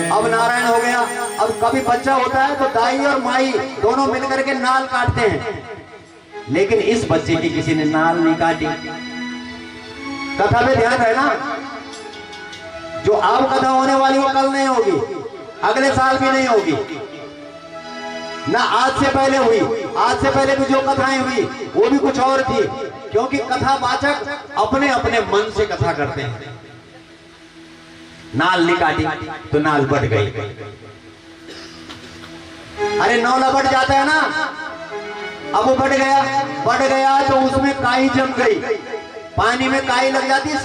अब नारायण हो गया। अब कभी बच्चा होता है तो दाई और माई दोनों मिलकर के नाल काटते हैं, लेकिन इस बच्चे की किसी ने नाल नहीं काटी। कथा में ध्यान रहना, जो अब कथा होने वाली वो कल नहीं होगी, अगले साल भी नहीं होगी, ना आज से पहले हुई। आज से पहले भी जो कथाएं हुई वो भी कुछ और थी, क्योंकि कथावाचक अपने अपने मन से कथा करते हैं। नाल नहीं काटी तो नाल बढ़ गई। अरे नौला बढ़ जाता है ना, अब वो बढ़ गया तो उसमें काई जम गई, पानी में काई लग जाती है,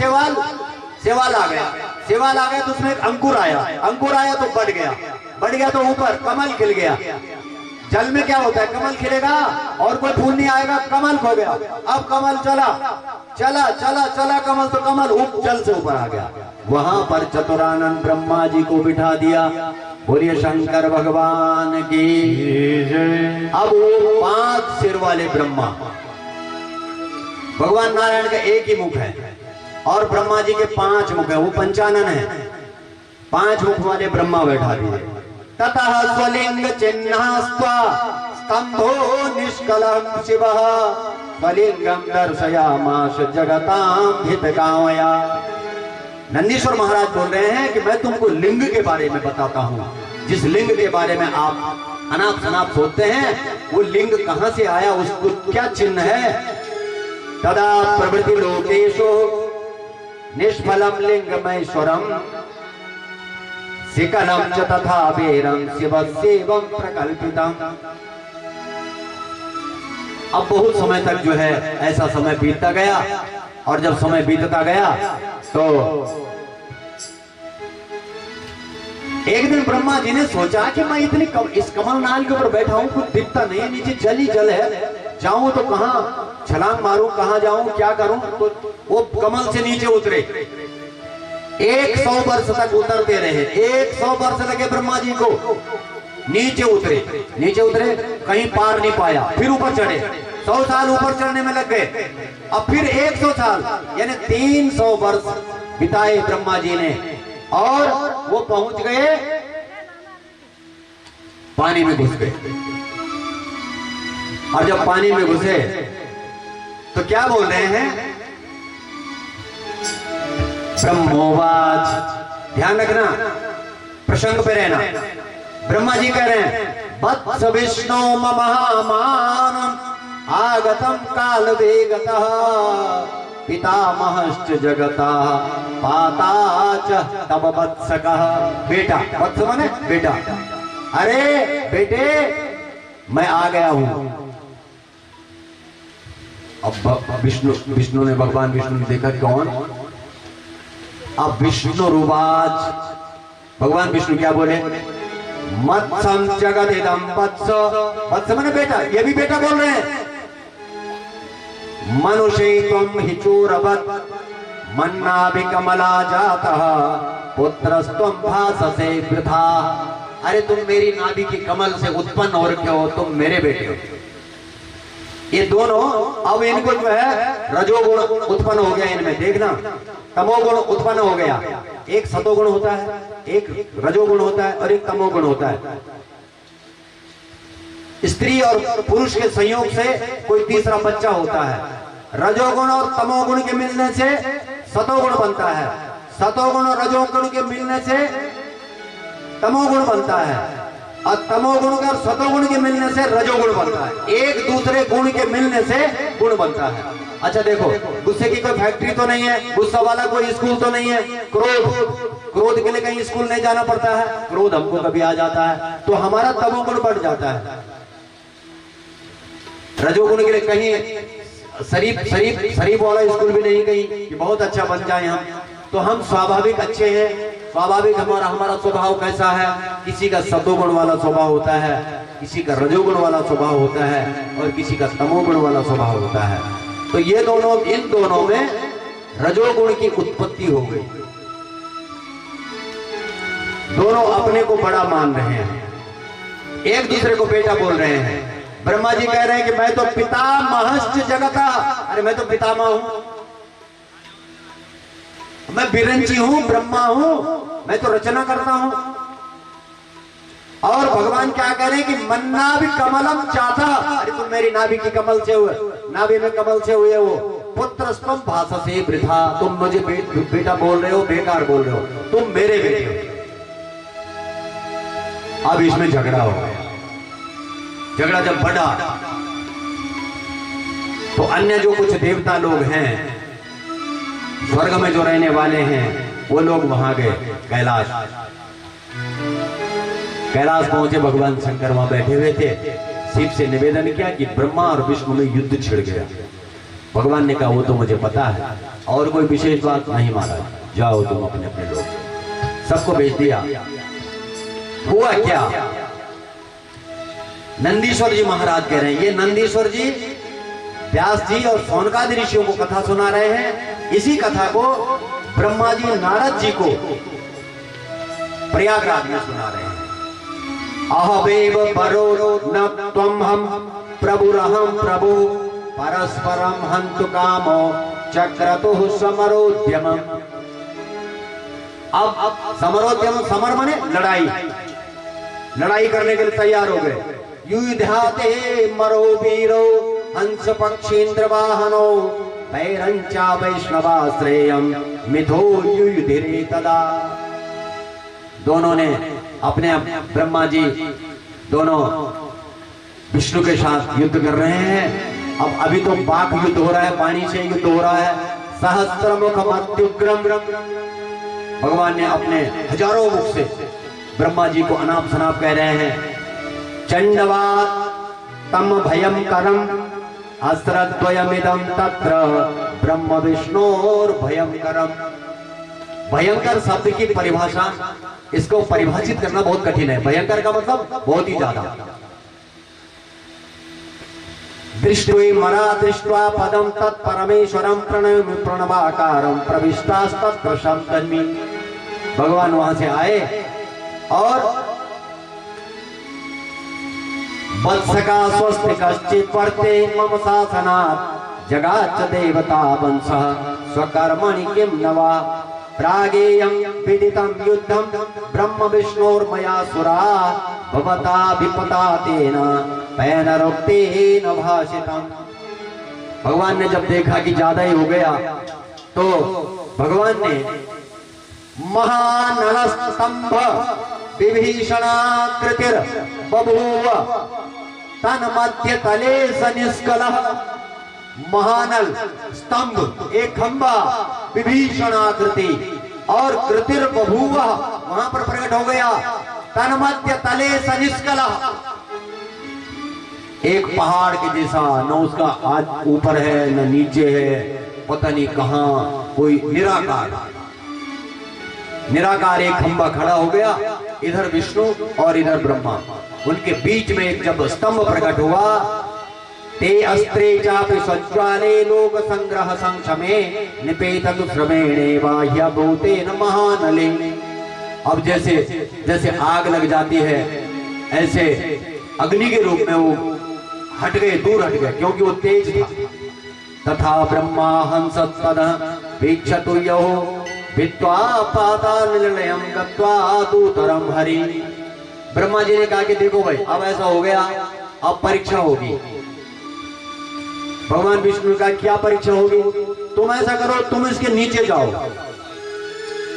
सेवाल आ गया तो उसमें एक अंकुर आया तो बढ़ गया तो ऊपर कमल खिल गया। जल में क्या होता है? कमल खिलेगा और कोई फूल नहीं आएगा, कमल खो गया। अब कमल चला कमल, तो कमल जल से ऊपर आ गया। वहां पर चतुरानंद ब्रह्मा जी को बिठा दिया। बोलिए शंकर भगवान की। अब वो 5 सिर वाले ब्रह्मा, भगवान नारायण का एक ही मुख है और ब्रह्मा जी के 5 मुख है, वो पंचानन है। 5 मुख वाले ब्रह्मा बैठा दिए। ततः स्वलिंग चिन्हास्त्वा स्तंभो निष्कलम शिवः स्वलिंगम दर्शयामास जगतां हितकामया। नंदीश्वर महाराज बोल रहे हैं कि मैं तुमको लिंग के बारे में बताता हूँ, जिस लिंग के बारे में आप अनाप शनाप सोचते हैं, वो लिंग कहां से आया, उसको क्या चिन्ह है। तदा प्रवृत्ति लोकेशो निष्फलम लिंगमैश्वरम शिकलम च तथा वेरम शिवस्येवं प्रकल्पितम। अब बहुत समय तक जो है ऐसा समय बीतता गया, और जब समय बीतता गया तो एक दिन ब्रह्मा जी ने सोचा कि मैं इतनी इस कमल नाल के ऊपर बैठा हूं, कुछ दिखता नहीं है, नीचे जल ही जल है, जाऊं तो कहां छलांग मारूं, कहां जाऊं, क्या करूं। तो वो कमल से नीचे उतरे, 100 वर्ष तक उतरते रहे। 100 वर्ष लगे ब्रह्मा जी को, नीचे उतरे, कहीं पार नहीं पाया, फिर ऊपर चढ़े, 100 साल ऊपर चढ़ने में लग गए। अब फिर 100 साल यानी 300 वर्ष बिताए ब्रह्मा जी ने, और वो पहुंच गए, पानी में घुस गए। और जब पानी में घुसे तो क्या बोल रहे हैं? ब्रह्मोवाच, ध्यान रखना, प्रसंग पे रहना। ब्रह्मा जी कह रहे हैं, वत्स विष्णु महामान आगतम काल वेगतः पितामहश्च जगता पाताच तब वत्सकः। बेटा, वत्स माने बेटा, अरे बेटे मैं आ गया हूं। अब विष्णु ने, भगवान विष्णु ने देखा कौन? अब विष्णु रुवाच, भगवान विष्णु क्या बोले? मत्सम जगत इदम वत्स, वत्स माने बेटा, ये भी बेटा बोल रहे हैं। मनुष्य त्वं हि चोरवत् मन्नाभि कमला जातः पुत्रस्त्वं भाससे वृथा। अरे तुम मेरी नाभि के कमल से उत्पन्न हो रखे हो, तुम मेरे बेटे हो। ये दोनों, अब इनको जो है रजोगुण उत्पन्न हो गया इनमें, देखना तमोगुण उत्पन्न हो गया। एक सतोगुण होता है, एक रजोगुण होता है और एक तमोगुण होता है। स्त्री और पुरुष के संयोग से कोई तीसरा बच्चा होता है। रजोगुण और तमोगुण के मिलने से सतोगुण बनता है, सतोगुण और रजोगुण के मिलने से तमोगुण बनता है, और तमोगुण का सतोगुण के मिलने से रजोगुण बनता है। एक दूसरे गुण के मिलने से गुण बनता है। अच्छा देखो, गुस्से की कोई फैक्ट्री तो नहीं है, गुस्सा वाला कोई स्कूल तो नहीं है। क्रोध के लिए कहीं स्कूल नहीं जाना पड़ता है। क्रोध हमको कभी आ जाता है तो हमारा तमोगुण बढ़ जाता है। रजोगुण के लिए कहीं शरीफ वाला स्कूल भी नहीं, कहीं कि बहुत अच्छा बन जाए हम, तो हम स्वाभाविक अच्छे हैं। स्वाभाविक हमारा स्वभाव कैसा है, किसी का सतोगुण वाला स्वभाव होता है, किसी का रजोगुण वाला स्वभाव होता है और किसी का तमोगुण वाला स्वभाव होता है। तो ये दोनों, इन दोनों में रजोगुण की उत्पत्ति हो गई। दोनों अपने को बड़ा मान रहे हैं, एक दूसरे को बेटा बोल रहे हैं। ब्रह्मा जी कह रहे हैं कि मैं तो पितामहश्च जगता, अरे मैं तो पितामह हूं, मैं विरंची हूं, ब्रह्मा हूं, मैं तो रचना करता हूं। और भगवान क्या कह रहे हैं कि मन्नाभि कमलम चाथा, अरे तुम मेरी नाभि की कमल से हुए, नाभि में कमल से हुए हो। पुत्रस्त्वं भाससे वृथा, तुम मुझे बेटा बोल रहे हो, बेकार बोल रहे हो, तुम मेरे बेटे हो। अब इसमें झगड़ा हो गया। झगड़ा जब बढ़ा तो अन्य जो कुछ देवता लोग हैं, स्वर्ग में जो रहने वाले हैं, वो लोग वहां गए कैलाश। कैलाश पहुंचे, भगवान शंकर वहां बैठे हुए थे। शिव से निवेदन किया कि ब्रह्मा और विष्णु में युद्ध छिड़ गया। भगवान ने कहा वो तो मुझे पता है, और कोई विशेष बात नहीं महाराज, जाओ तुम अपने अपने लोग। सबको भेज दिया। हुआ क्या, नंदीश्वर जी महाराज कह रहे हैं, ये नंदीश्वर जी व्यास जी और सौनकादि ऋषियों को कथा सुना रहे हैं। इसी कथा को ब्रह्मा जी नारद जी को प्रयागराज में सुना रहे हैं। अहवेव परो न त्वं हम प्रभुरहं प्रभु परस्परम हन्तु कामो चक्रतुः समरोद्यमम्। अब समरोद्यम, समर माने लड़ाई, लड़ाई करने के लिए तैयार हो गए। युधाते मरो वीरो हंस पक्षीन्द्र वाहनो वैरंचा वैष्णवाश्रेयम मिथो युधिरे तदा। दोनों ने अपने ब्रह्मा जी दोनों विष्णु के साथ युद्ध कर रहे हैं। अब अभी तो बाघ युद्ध हो रहा है, पानी से युद्ध हो रहा है। सहस्त्रमुख मत्युग्रम, भगवान ने अपने हजारों मुख से ब्रह्मा जी को अनाप शनाप कह रहे हैं। चंडवात तम भयम करम अस्त्रद्वयमिदं तत्र ब्रह्म विष्णोर भयंकरम। भयंकर शब्द की परिभाषा, इसको परिभाषित करना बहुत कठिन है। भयंकर का मतलब बहुत ही ज्यादा। दृष्ट्वे मरा दृष्ट्वा पदम तत्परमेश्वरम प्रणवाकारम प्रविष्टास्तत्र शब्दन्मी। भगवान वहां से आए और वत्सका स्वस्ति कश्चित् वर्ते मम शासनात् जगाच्च देवता वंशः स्वकर्मणि किं न वा प्रागेयं विदितं युद्धं ब्रह्म विष्णोर्मया सुरा भवता विपता तेन पैनरोक्तेन भाषितम्। भगवान ने जब देखा कि ज्यादा ही हो गया तो भगवान ने महानलस्तंभ विभीषणाकृतिर बभूव तन्मध्य तले सनिष्कलः। महानल स्तंभ, एक खंबा, विभीषणाकृति और कृतिर बभूव वहां पर प्रकट हो गया। तन्मध्य तले सनिष्कलः, एक पहाड़ के जैसा, न उसका हाथ ऊपर है न नीचे है, पता नहीं कहां, कोई निराकार एक खंबा खड़ा हो गया। इधर विष्णु और इधर ब्रह्मा, उनके बीच में एक जब स्तंभ प्रकट हुआ, ते अस्त्रे चापि सज्ज्वाले लोक संग्रह संक्षमे निपेततु श्रमेणे बाह्य भूतेन महानले। अब जैसे जैसे आग लग जाती है ऐसे अग्नि के रूप में वो हट गए, दूर हट गए, क्योंकि वो तेज था। तथा ब्रह्मा हंस वीक्षतु यो विद्वा पातालनिलयं गत्वा दूतरं हरि। ब्रह्मा जी ने कहा कि देखो भाई अब ऐसा हो गया, अब परीक्षा होगी। भगवान विष्णु का क्या परीक्षा होगी? तुम ऐसा करो, तुम इसके नीचे जाओ,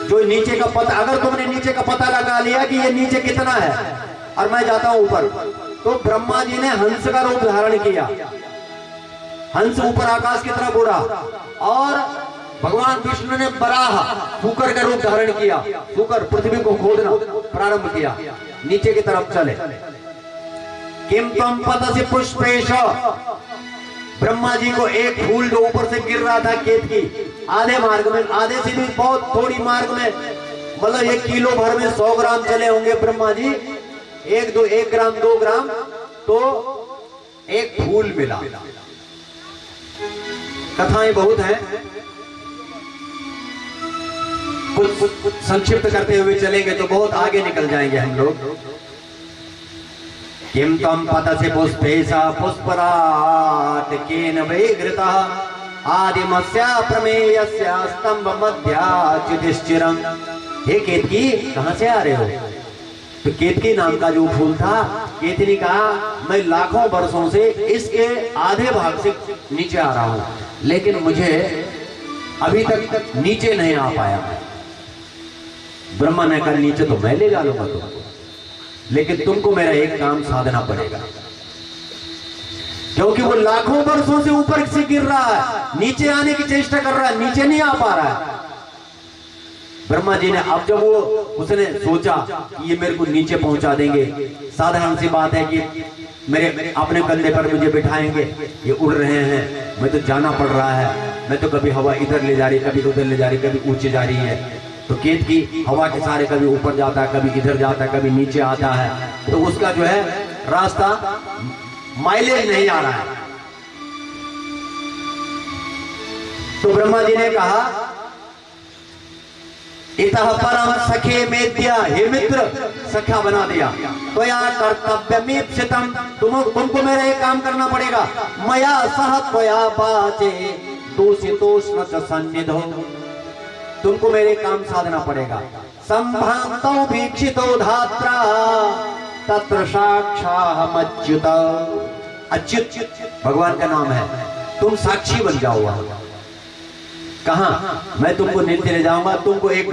जो नीचे का पता, अगर तुमने नीचे का पता लगा लिया कि ये नीचे कितना है और मैं जाता हूं ऊपर, तो ब्रह्मा जी ने हंस का रूप धारण किया। हंस ऊपर आकाश की तरफ उड़ा और भगवान विष्णु ने बराह शूकर का रूप धारण किया। शूकर पृथ्वी को खोदना प्रारंभ किया, नीचे की तरफ चले। किम तम पतसि पुष्पेश, ब्रह्मा जी को एक फूल जो ऊपर से गिर रहा था केतकी, आधे मार्ग में, आधे से भी बहुत थोड़ी मार्ग में, मतलब 1 किलो भर में 100 ग्राम चले होंगे ब्रह्मा जी, 1 ग्राम 2 ग्राम, तो एक फूल मिला। कथाएं बहुत हैं, कुछ संक्षिप्त करते हुए चलेंगे तो बहुत आगे निकल जाएंगे हम लोग। किम तम पतसि पुष्पेशा पुष्पराट केन वैघृतः आदिमस्या प्रमेयस्या स्तंभ मध्याच्युतिश्चिरम्। हे केतकी, कहां से आ रहे हो? तो केतकी नाम का जो फूल था, केतकी ने कहा मैं लाखों वर्षों से इसके आधे भाग से नीचे आ रहा हूं, लेकिन मुझे अभी तक नीचे नहीं आ पाया। ब्रह्मा ने कहा नीचे तो मैं ले जा लूंगा तुमको, लेकिन तुमको मेरा एक काम साधना पड़ेगा, क्योंकि वो लाखों वर्षों से ऊपर से गिर रहा है, नीचे आने की चेष्टा कर रहा है, नीचे नहीं आ पा रहा है। ब्रह्मा जी ने, अब जब वो उसने सोचा कि ये मेरे को नीचे पहुंचा देंगे, साधारण सी बात है कि मेरे अपने कंधे पर मुझे बिठाएंगे, ये उड़ रहे हैं, मैं तो जाना पड़ रहा है, मैं तो कभी हवा इधर ले जा रही, कभी उधर ले जा रही, कभी ऊंचे जा रही है, तो केतकी हवा के सारे कभी ऊपर जाता है, कभी इधर जाता है, कभी नीचे आता है, तो उसका जो है रास्ता माइलेज नहीं आ रहा है। तो ब्रह्मा जी ने कहा इतः परम सखे मेद्या, हे मित्र, सखा बना दिया, तो या कर्तव्यमीप्सितम्, तुमको मेरा एक काम करना पड़ेगा। मया सह त्वया पाचे दूषितोष्ण च सन्निधौ, तुमको मेरे काम साधना पड़ेगा। संभ्रांतो वीक्षितो धात्रा तत्र साक्षाहमच्युत, अच्युत भगवान का नाम है, तुम साक्षी बन जाओ। कहां? मैं तुमको नीचे ले जाऊंगा, तुमको एक